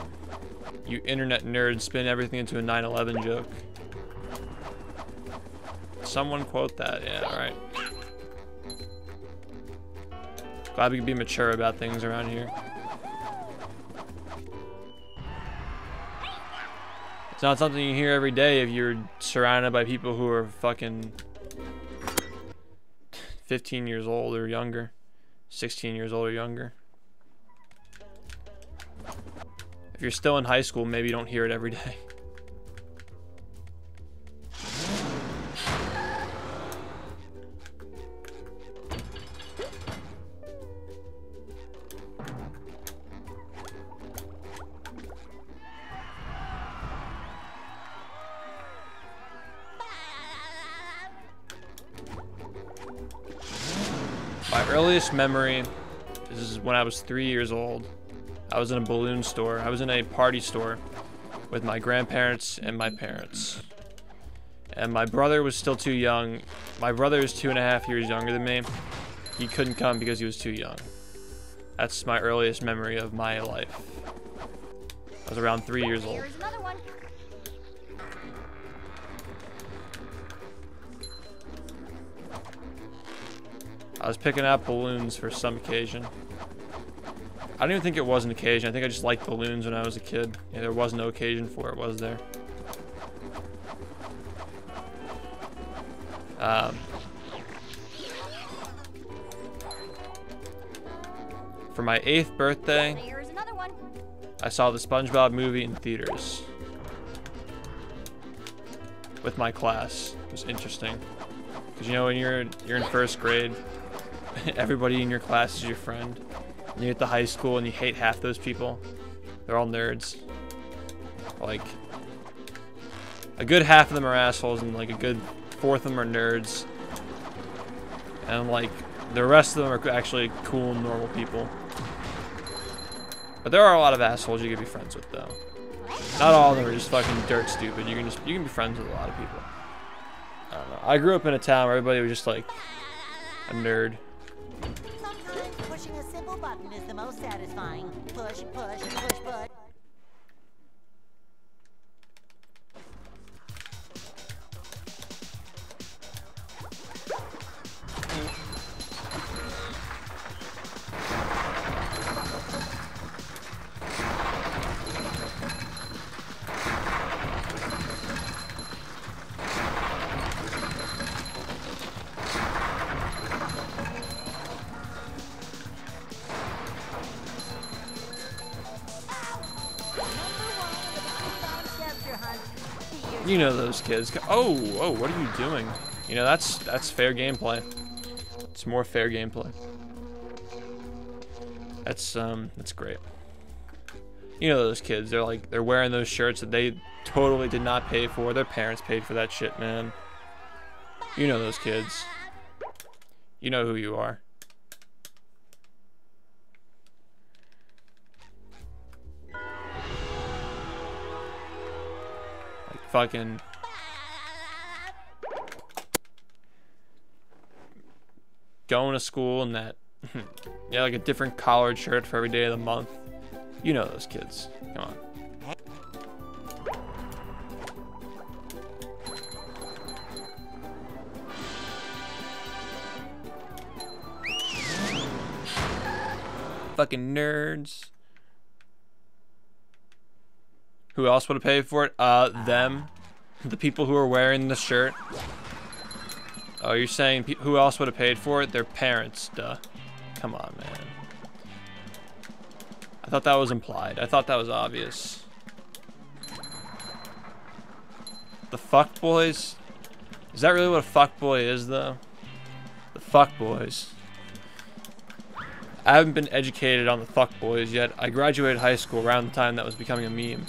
internet nerds spin everything into a 9/11 joke. Someone quote that. Yeah, all right. Glad we can be mature about things around here. It's not something you hear every day if you're surrounded by people who are fucking 15 years old or younger, 16 years old or younger. If you're still in high school, maybe you don't hear it every day. My earliest memory is when I was 3 years old. I was in a balloon store. I was in a party store with my grandparents and my parents. And my brother was still too young. My brother is 2.5 years younger than me. He couldn't come because he was too young. That's my earliest memory of my life. I was around 3 years old. Here's another one. I was picking out balloons for some occasion. I don't even think it was an occasion. I think I just liked balloons when I was a kid. Yeah, there was no occasion for it, was there? For my 8th birthday, Here's another one. I saw the SpongeBob movie in theaters with my class. It was interesting because you know when you're in 1st grade, everybody in your class is your friend. And you get to high school and you hate half those people. They're all nerds. Like a good half of them are assholes and like a good 1/4 of them are nerds. And like the rest of them are actually cool, normal people. But there are a lot of assholes you can be friends with though. Not all of them are just fucking dirt stupid. You can be friends with a lot of people. I don't know. I grew up in a town where everybody was just like a nerd. Sometimes pushing a simple button is the most satisfying. Push, push, push, push. You know those kids. Oh, what are you doing? You know that's fair gameplay. It's more fair gameplay. That's great. You know those kids. They're wearing those shirts that they totally did not pay for. Their parents paid for that shit, man. You know those kids. You know who you are. Fucking going to school and that yeah, like a different collared shirt for every day of the month. You know those kids. Come on. Fucking nerds. Who else would have paid for it? Them. The people who are wearing the shirt. Oh, you're saying who else would have paid for it? Their parents, duh. Come on, man. I thought that was implied. I thought that was obvious. The fuck boys? Is that really what a fuck boy is, though? The fuck boys. I haven't been educated on the fuck boys yet. I graduated high school around the time that was becoming a meme.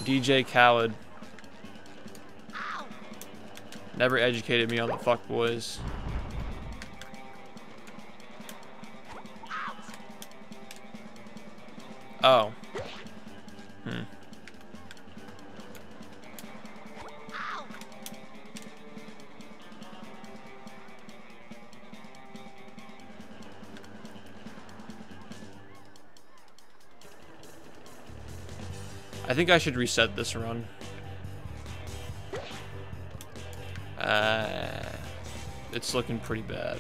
DJ Khaled never educated me on the fuck boys. Oh. I think I should reset this run. It's looking pretty bad.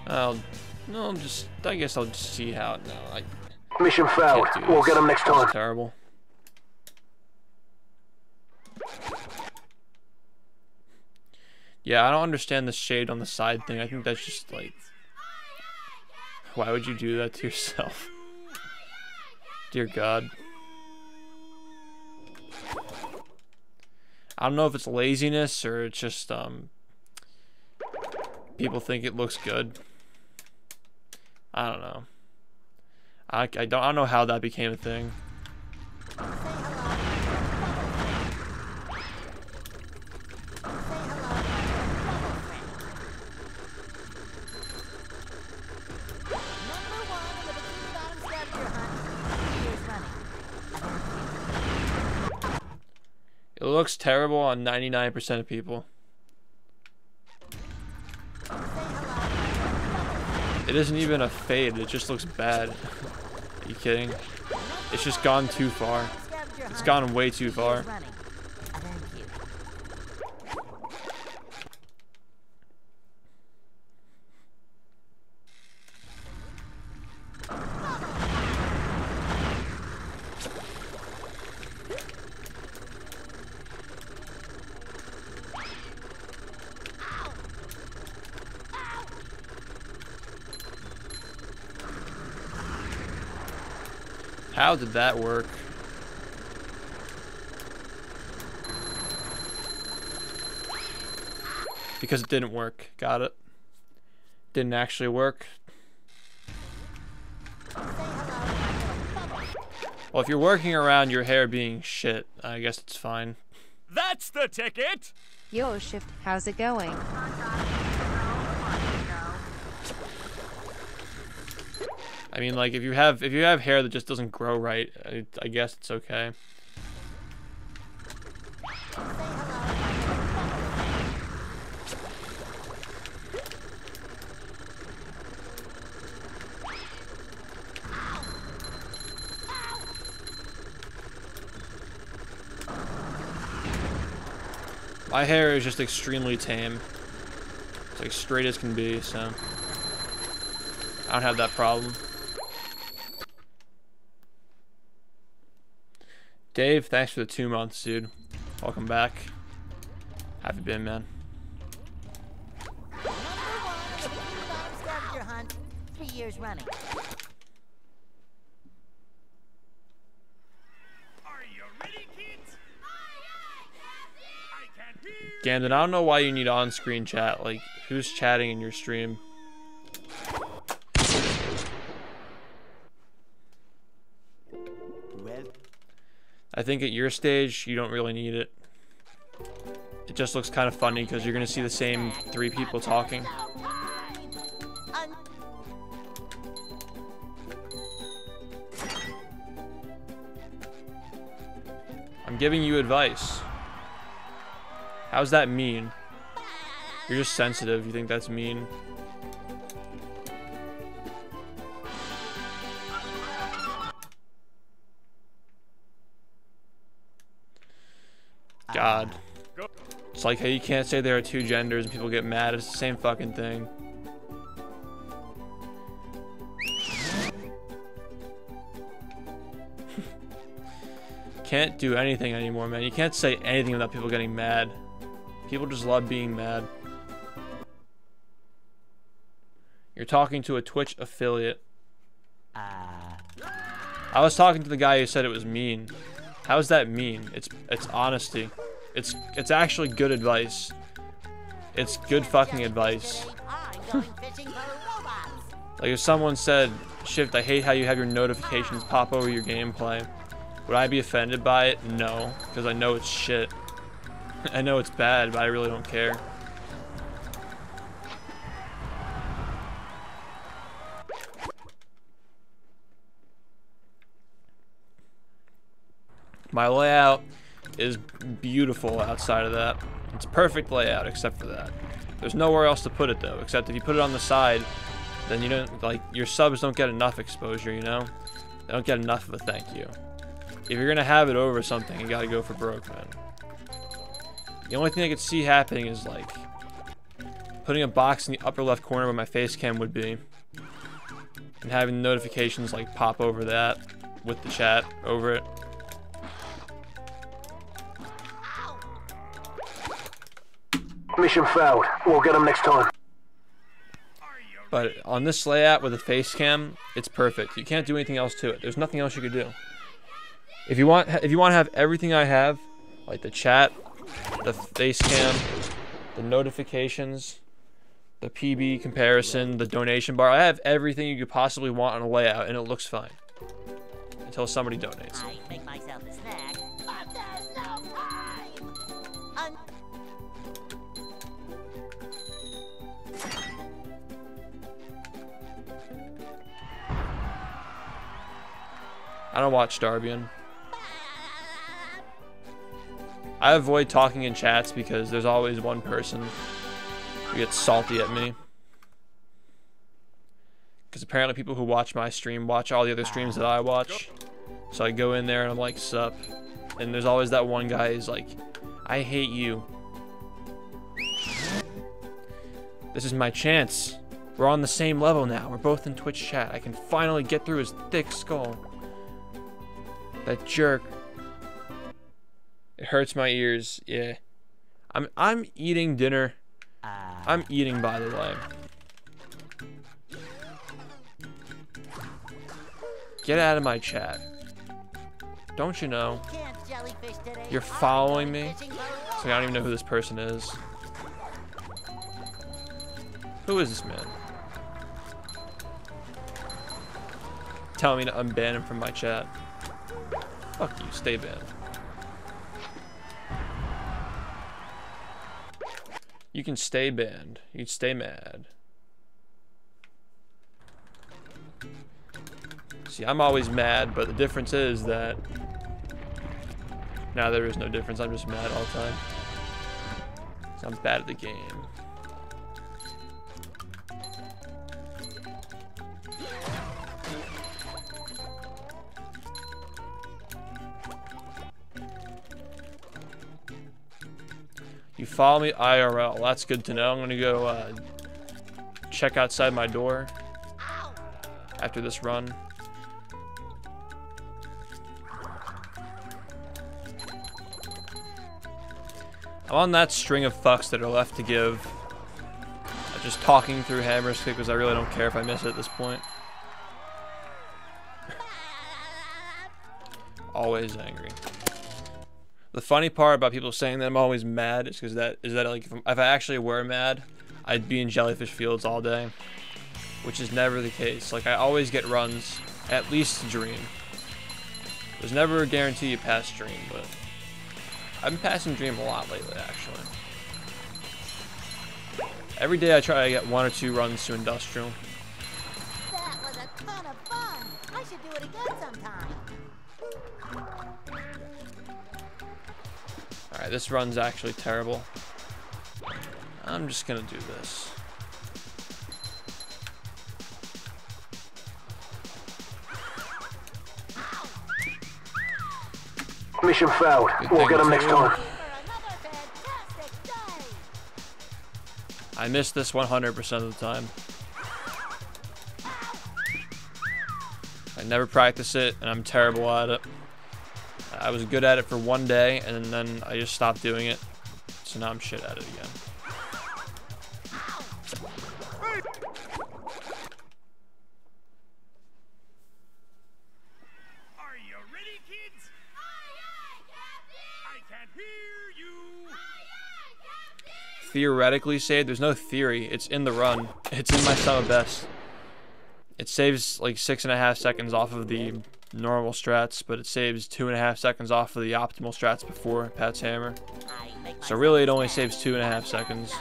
I guess I'll just see how. No, Mission failed. can't do We'll this. get them next This is time. terrible. Yeah, I don't understand the shade on the side thing. I think that's just like, why would you do that to yourself? Dear God. I don't know if it's laziness or it's just people think it looks good. I don't know. I don't know how that became a thing. It looks terrible on 99% of people. It isn't even a fade, it just looks bad. Are you kidding? It's just gone too far. It's gone way too far. How did that work? Because it didn't work. Got it. Didn't actually work. Well, if you're working around your hair being shit, I guess it's fine. That's the ticket! Yo, Shift, how's it going? I mean, like, if you have hair that just doesn't grow right, I guess it's okay. My hair is just extremely tame. It's like straight as can be, so I don't have that problem. Dave, thanks for the 2 months, dude. Welcome back. How have you been, man? Scavenger hunt, 3 years running. Are you ready, kids? I can't hear. Gamden, I don't know why you need on-screen chat. Like, who's chatting in your stream? I think at your stage, you don't really need it. It just looks kind of funny because you're going to see the same 3 people talking. I'm giving you advice. How's that mean? You're just sensitive. You think that's mean? God. It's like how you can't say there are 2 genders and people get mad. It's the same fucking thing. Can't do anything anymore, man. You can't say anything without people getting mad. People just love being mad. You're talking to a Twitch affiliate. I was talking to the guy who said it was mean. How's that mean? It's honesty. It's actually good advice. It's good fucking advice. Like if someone said, Shift, I hate how you have your notifications pop over your gameplay. Would I be offended by it? No, because I know it's shit. I know it's bad, but I really don't care. My layout is beautiful outside of that. It's perfect layout except for that. There's nowhere else to put it though, except if you put it on the side, then you don't, like, your subs don't get enough exposure, you know? They don't get enough of a thank you. If you're gonna have it over something, you gotta go for broke, man. The only thing I could see happening is like putting a box in the upper left corner where my face cam would be and having notifications like pop over that with the chat over it. Mission failed. We'll get them next time. But on this layout with a face cam, it's perfect. You can't do anything else to it. There's nothing else you could do. If you want to have everything I have, like the chat, the face cam, the notifications, the PB comparison, the donation bar, I have everything you could possibly want on a layout, and it looks fine. Until somebody donates. I make myself a snack, but there's no time. I don't watch Darbian. I avoid talking in chats because there's always one person who gets salty at me. Because apparently people who watch my stream watch all the other streams that I watch. So I go in there and I'm like, sup. And there's always that one guy who's like, I hate you. This is my chance. We're on the same level now. We're both in Twitch chat. I can finally get through his thick skull. That jerk. It hurts my ears. Yeah. I'm eating dinner. I'm eating, by the way. Get out of my chat. Don't you know? You're following me? So I don't even know who this person is. Who is this man? Telling me to unban him from my chat. Fuck you, stay banned. You can stay banned. You can stay mad. See, I'm always mad, but the difference is that... Now there is no difference, I'm just mad all the time. I'm bad at the game. You follow me IRL. That's good to know. I'm gonna go check outside my door after this run. I'm on that string of fucks that are left to give. I'm just talking through Hammer's Kick because I really don't care if I miss it at this point. Always angry. The funny part about people saying that I'm always mad is because like if I actually were mad, I'd be in Jellyfish Fields all day, which is never the case. Like I always get runs, at least Dream. There's never a guarantee you pass Dream, but I've been passing Dream a lot lately, actually. Every day I try to get 1 or 2 runs to Industrial. That was a ton of fun. I should do it again sometime. Alright, this run's actually terrible. I'm just gonna do this. Mission failed. We'll get them next time. I miss this 100% of the time. I never practice it, and I'm terrible at it. I was good at it for 1 day, and then I just stopped doing it. So now I'm shit at it again. Are you ready, kids? I can't hear you. Theoretically saved, there's no theory. It's in the run. It's in my sum of best. It saves like 6.5 seconds off of the normal strats, but it saves 2.5 seconds off of the optimal strats before Pat's Hammer. So really it only saves 2.5 seconds.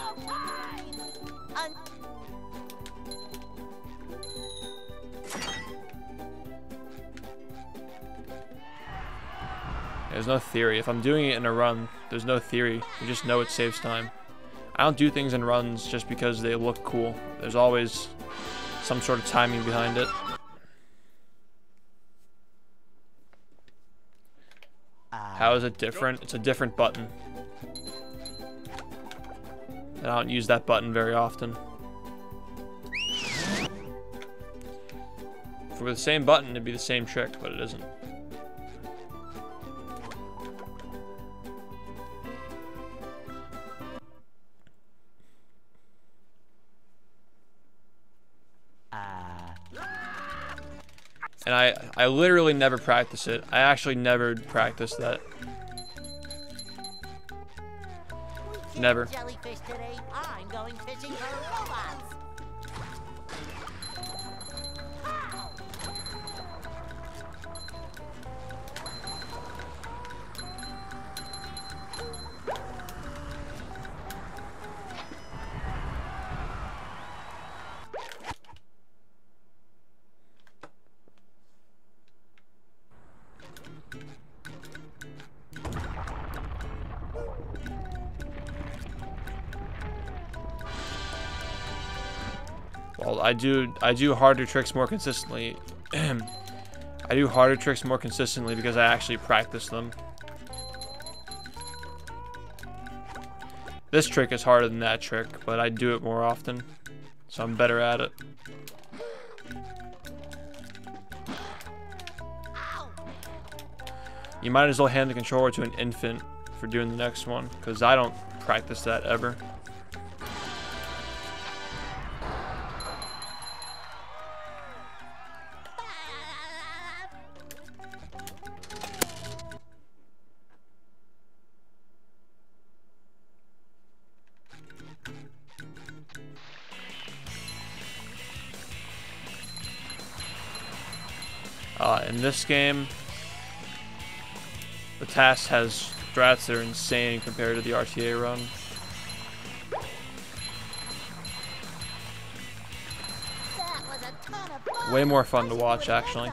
There's no theory. If I'm doing it in a run, there's no theory. You just know it saves time. I don't do things in runs just because they look cool. There's always some sort of timing behind it. How is it different? It's a different button. And I don't use that button very often. If it were the same button, it'd be the same trick, but it isn't. And I literally never practice it. I actually never practiced that. Never. Jellyfish today. I'm going fishing for robots. Well, I do harder tricks more consistently. I do harder tricks more consistently because I actually practice them. This trick is harder than that trick, but I do it more often, so I'm better at it. You might as well hand the controller to an infant for doing the next one, because I don't practice that ever. In this game, the task has strats that are insane compared to the RTA run. That was a ton of fun. Way more fun to watch, actually.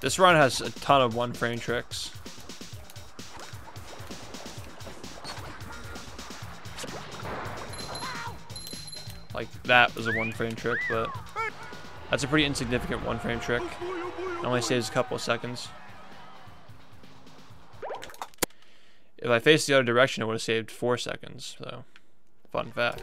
This run has a ton of one-frame tricks. Like, that was a one-frame trick, but that's a pretty insignificant one-frame trick. It only saves a couple of seconds. If I faced the other direction, it would have saved 4 seconds, so fun fact.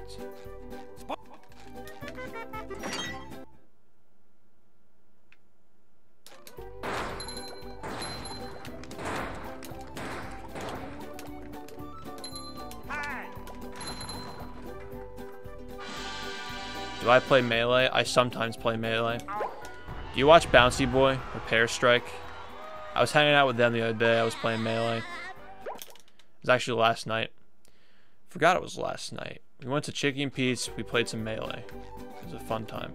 Do I play Melee? I sometimes play Melee. Do you watch Bouncy Boy or Pear Strike? I was hanging out with them the other day. I was playing Melee. It was actually last night. Forgot it was last night. We went to Chicky and Pete's. We played some Melee. It was a fun time.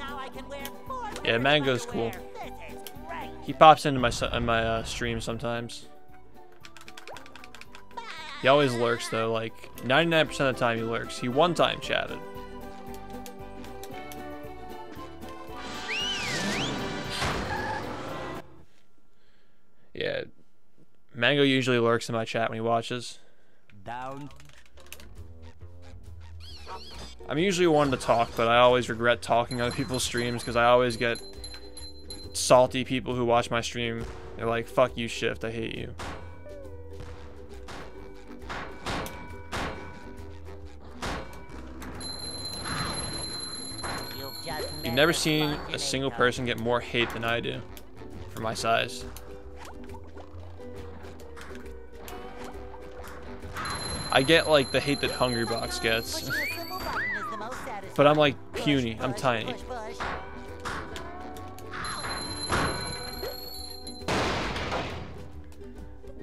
Now I can wear 4 Yeah, Mango's cool. This is great. He pops into my stream sometimes. He always lurks though, like 99% of the time he lurks. He one time chatted. Yeah, Mango usually lurks in my chat when he watches. Down. I'm usually one to talk, but I always regret talking on people's streams because I always get salty people who watch my stream. They're like, "Fuck you, Shift. I hate you." You've never seen a single person get more hate than I do for my size. I get like the hate that Hungrybox gets. But I'm like puny. I'm tiny.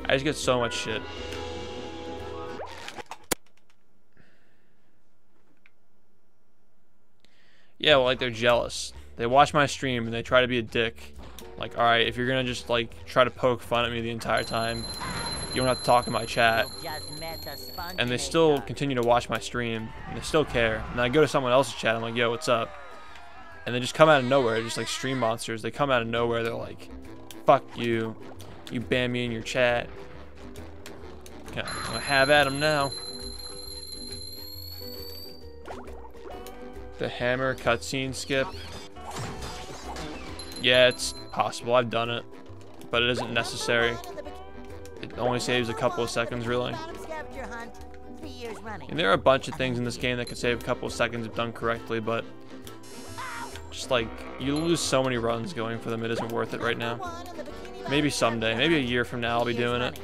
I just get so much shit. Yeah, well, like they're jealous. They watch my stream and they try to be a dick. Like, alright, if you're gonna just like try to poke fun at me the entire time, you don't have to talk in my chat. And they still continue to watch my stream and they still care. And I go to someone else's chat, I'm like, yo, what's up? And they just come out of nowhere, just like stream monsters. They come out of nowhere, they're like, fuck you. You ban me in your chat. I'm gonna have at him now. The hammer cutscene skip. Yeah, it's possible. I've done it. But it isn't necessary. It only saves a couple of seconds, really. And there are a bunch of things in this game that could save a couple of seconds if done correctly, but just like, you lose so many runs going for them, it isn't worth it right now. Maybe someday. Maybe a year from now I'll be doing it.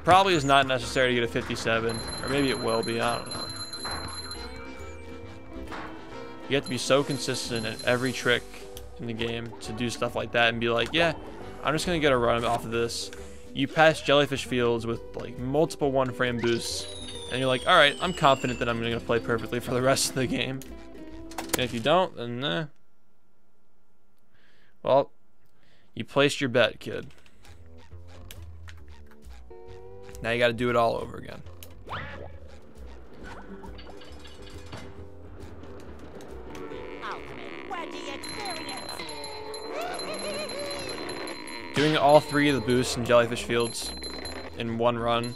Probably is not necessary to get a 57. Or maybe it will be. I don't know. You have to be so consistent at every trick in the game to do stuff like that and be like, yeah, I'm just going to get a run off of this. You pass jellyfish fields with like multiple 1-frame boosts. And you're like, alright, I'm confident that I'm going to play perfectly for the rest of the game. And if you don't, then well, you placed your bet, kid. Now you got to do it all over again. Doing all 3 of the boosts in jellyfish fields in one run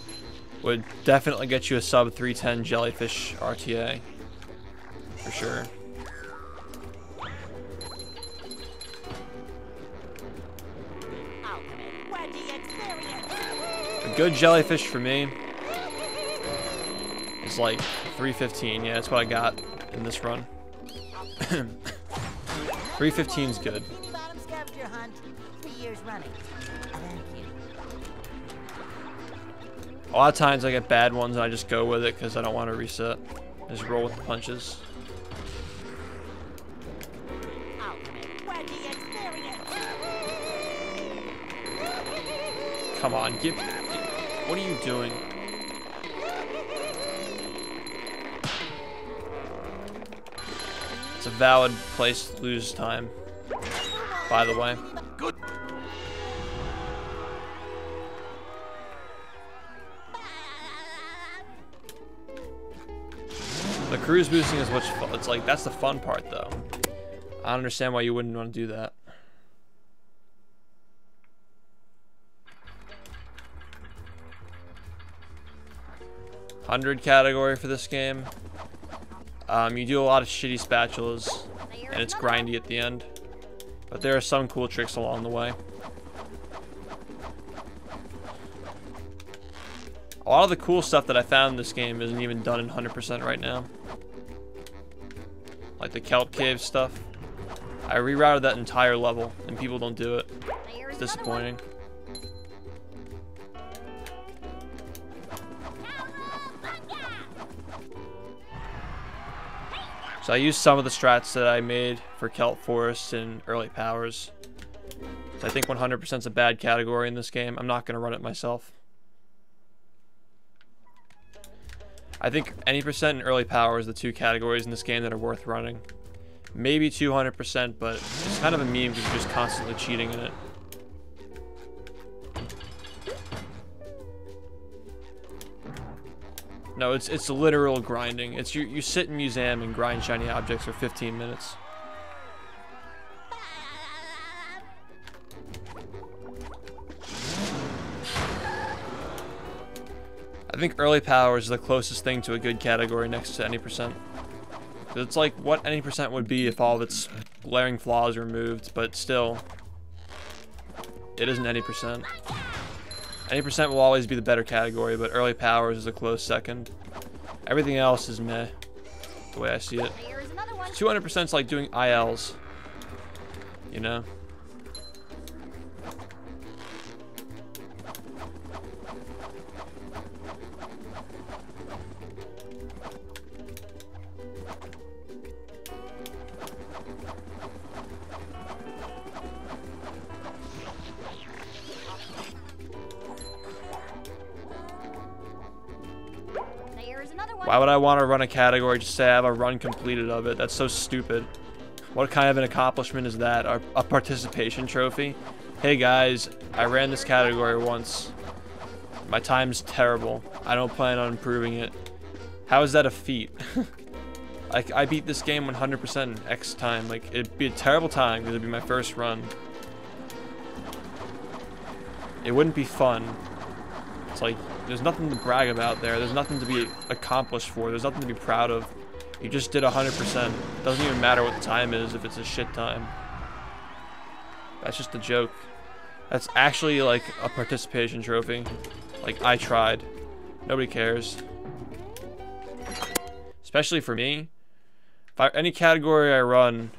would definitely get you a sub 310 jellyfish RTA. For sure. A good jellyfish for me is like 315. Yeah, that's what I got in this run. 315 is good. Bottom scavenger hunt, 3 years running. Thank you. A lot of times I get bad ones and I just go with it because I don't want to reset. I just roll with the punches. Come on, what are you doing? It's a valid place to lose time, by the way. Good. The cruise boosting is what's fun. It's like, that's the fun part though. I don't understand why you wouldn't want to do that. $100 category for this game. You do a lot of shitty spatulas, and it's grindy at the end. But there are some cool tricks along the way. A lot of the cool stuff that I found in this game isn't even done in 100% right now. Like the kelp cave stuff. I rerouted that entire level, and people don't do it. It's disappointing. So I used some of the strats that I made for Kelp Forest and early powers. So I think 100% is a bad category in this game. I'm not going to run it myself. I think any percent and early power is the 2 categories in this game that are worth running. Maybe 200%, but it's kind of a meme because you're just constantly cheating in it. No, it's literal grinding. It's you sit in museum and grind shiny objects for 15 minutes. I think early power is the closest thing to a good category next to any percent. It's like what any percent would be if all of its glaring flaws were removed, but still, it isn't any percent. Any percent will always be the better category, but early powers is a close second. Everything else is meh, the way I see it. 200% is like doing ILs, you know? Why would I want to run a category just say I have a run completed of it? That's so stupid. What kind of an accomplishment is that? A participation trophy? Hey guys, I ran this category once. My time's terrible. I don't plan on improving it. How is that a feat? I beat this game 100% in X time. Like, it'd be a terrible time because it'd be my first run. It wouldn't be fun. It's like, there's nothing to brag about there. There's nothing to be accomplished for. There's nothing to be proud of. You just did 100%. Doesn't even matter what the time is if it's a shit time. That's just a joke. That's actually like a participation trophy. Like, I tried. Nobody cares. Especially for me. If any category I run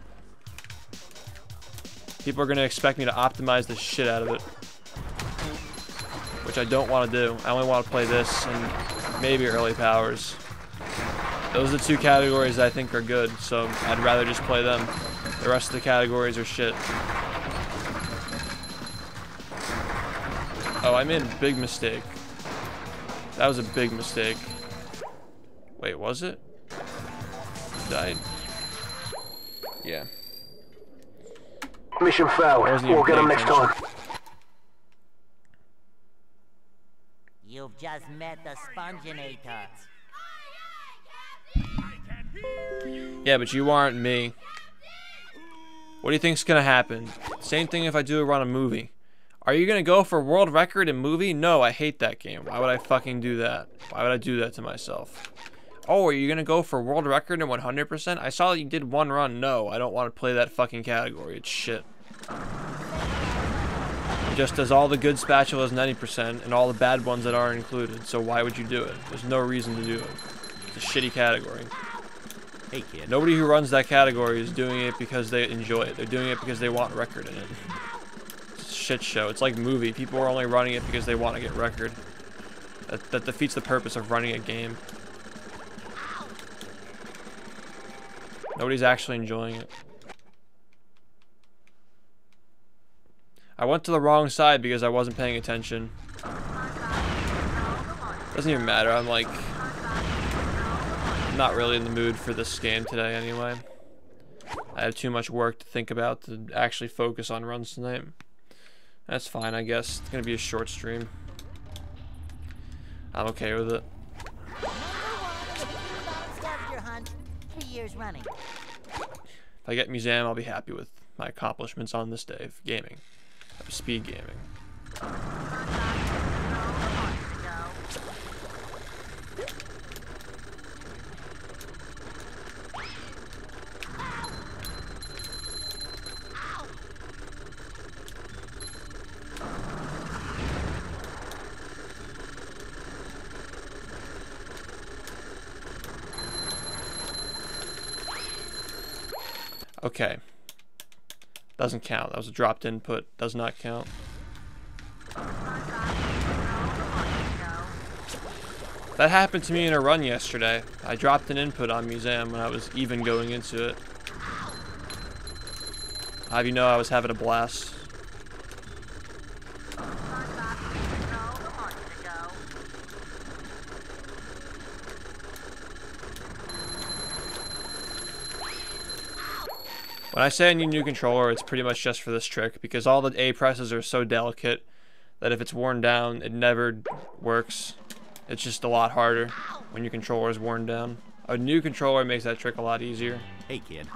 People are gonna expect me to optimize the shit out of it, which I don't want to do. I only want to play this and maybe early powers. Those are the two categories that I think are good, so I'd rather just play them. The rest of the categories are shit. Oh, I made a big mistake. That was a big mistake. Wait, was it? Did I? Yeah. Mission failed. We'll get them next time. You've just met the Spongeinator. Yeah, but you aren't me. What do you think's gonna happen? Same thing if I do a run a movie. Are you gonna go for world record in movie? No, I hate that game. Why would I fucking do that? Why would I do that to myself? Oh, are you gonna go for world record in 100%? I saw that you did one run. No, I don't want to play that fucking category. It's shit. It just does all the good spatulas 90% and all the bad ones that aren't included. So why would you do it? There's no reason to do it. It's a shitty category. Hey, kid. Nobody who runs that category is doing it because they enjoy it. They're doing it because they want record in it. It's a shit show. It's like movie. People are only running it because they want to get record. That defeats the purpose of running a game. Nobody's actually enjoying it. I went to the wrong side because I wasn't paying attention. Doesn't even matter. I'm like not really in the mood for this game today anyway. I have too much work to think about to actually focus on runs tonight. That's fine, I guess. It's gonna be a short stream. I'm okay with it. Scavenger hunt 3 years running. If I get museum, I'll be happy with my accomplishments on this day of gaming, of speed gaming. Okay. Doesn't count. That was a dropped input. Does not count. That happened to me in a run yesterday. I dropped an input on museum when I was even going into it. How do you know I was having a blast? When I say I need a new controller, it's pretty much just for this trick, because all the A presses are so delicate that if it's worn down, it never works. It's just a lot harder when your controller is worn down. A new controller makes that trick a lot easier. Hey, kid.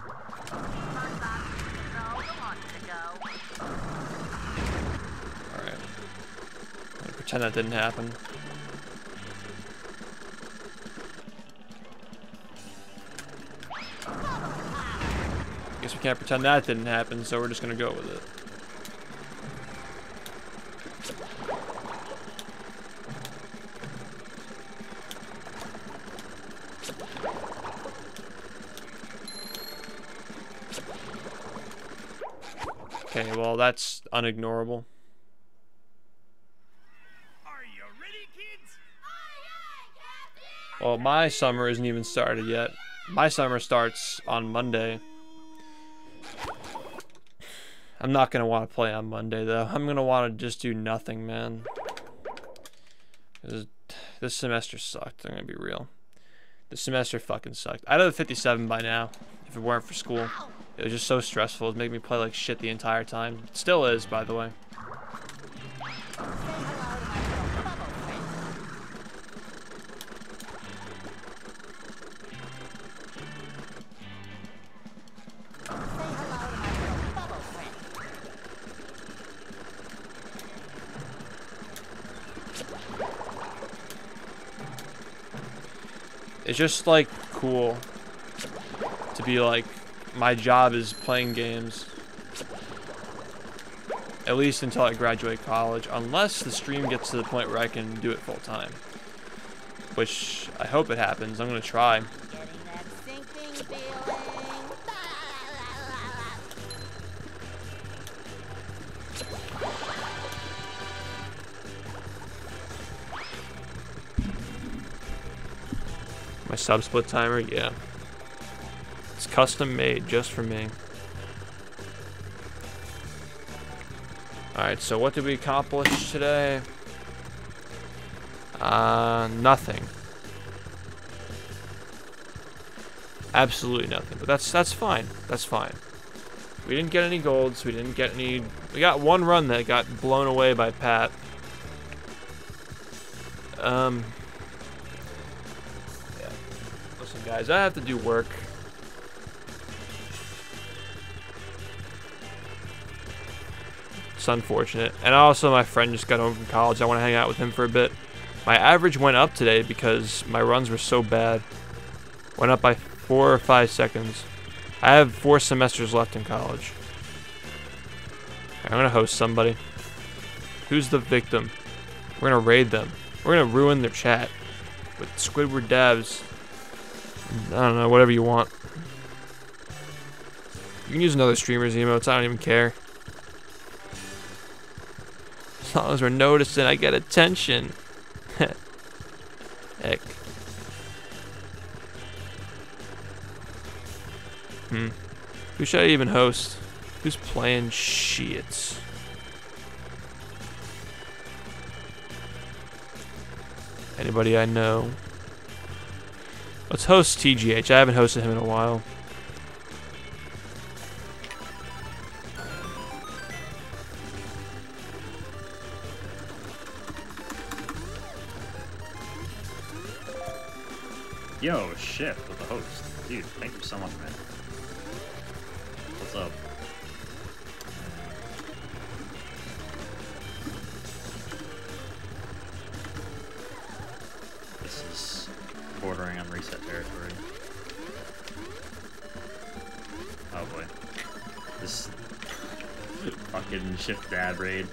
Alright. Pretend that didn't happen. Guess we can't pretend that didn't happen, so we're just gonna go with it. Okay, well that's unignorable. Are you ready, kids? Well, my summer isn't even started yet. My summer starts on Monday. I'm not gonna want to play on Monday though. I'm gonna want to just do nothing, man. This semester sucked. I'm gonna be real. This semester fucking sucked. I'd have a 57 by now if it weren't for school. It was just so stressful. It made me play like shit the entire time. It still is, by the way. It's just like cool to be like, my job is playing games, at least until I graduate college, unless the stream gets to the point where I can do it full time, which I hope it happens. I'm gonna try. My sub split timer, yeah. It's custom made just for me. Alright, so what did we accomplish today? Nothing. Absolutely nothing. But that's fine. That's fine. We didn't get any golds. We didn't get any... We got one run that got blown away by Pat. Yeah. Listen, guys, I have to do work. It's unfortunate. And also, my friend just got home from college. I want to hang out with him for a bit. My average went up today because my runs were so bad. Went up by 4 or 5 seconds. I have 4 semesters left in college. I'm gonna host somebody. Who's the victim? We're gonna raid them. We're gonna ruin their chat with Squidward dabs. I don't know, whatever you want. You can use another streamer's emotes, I don't even care. As long as we're noticing, I get attention. Heck. Who should I even host? Who's playing shits? Anybody I know? Let's host TGH. I haven't hosted him in a while. Yo, shit, with the host. Dude, thank you so much, man. What's up? This is bordering on reset territory. Oh boy. This fucking shift dad raid.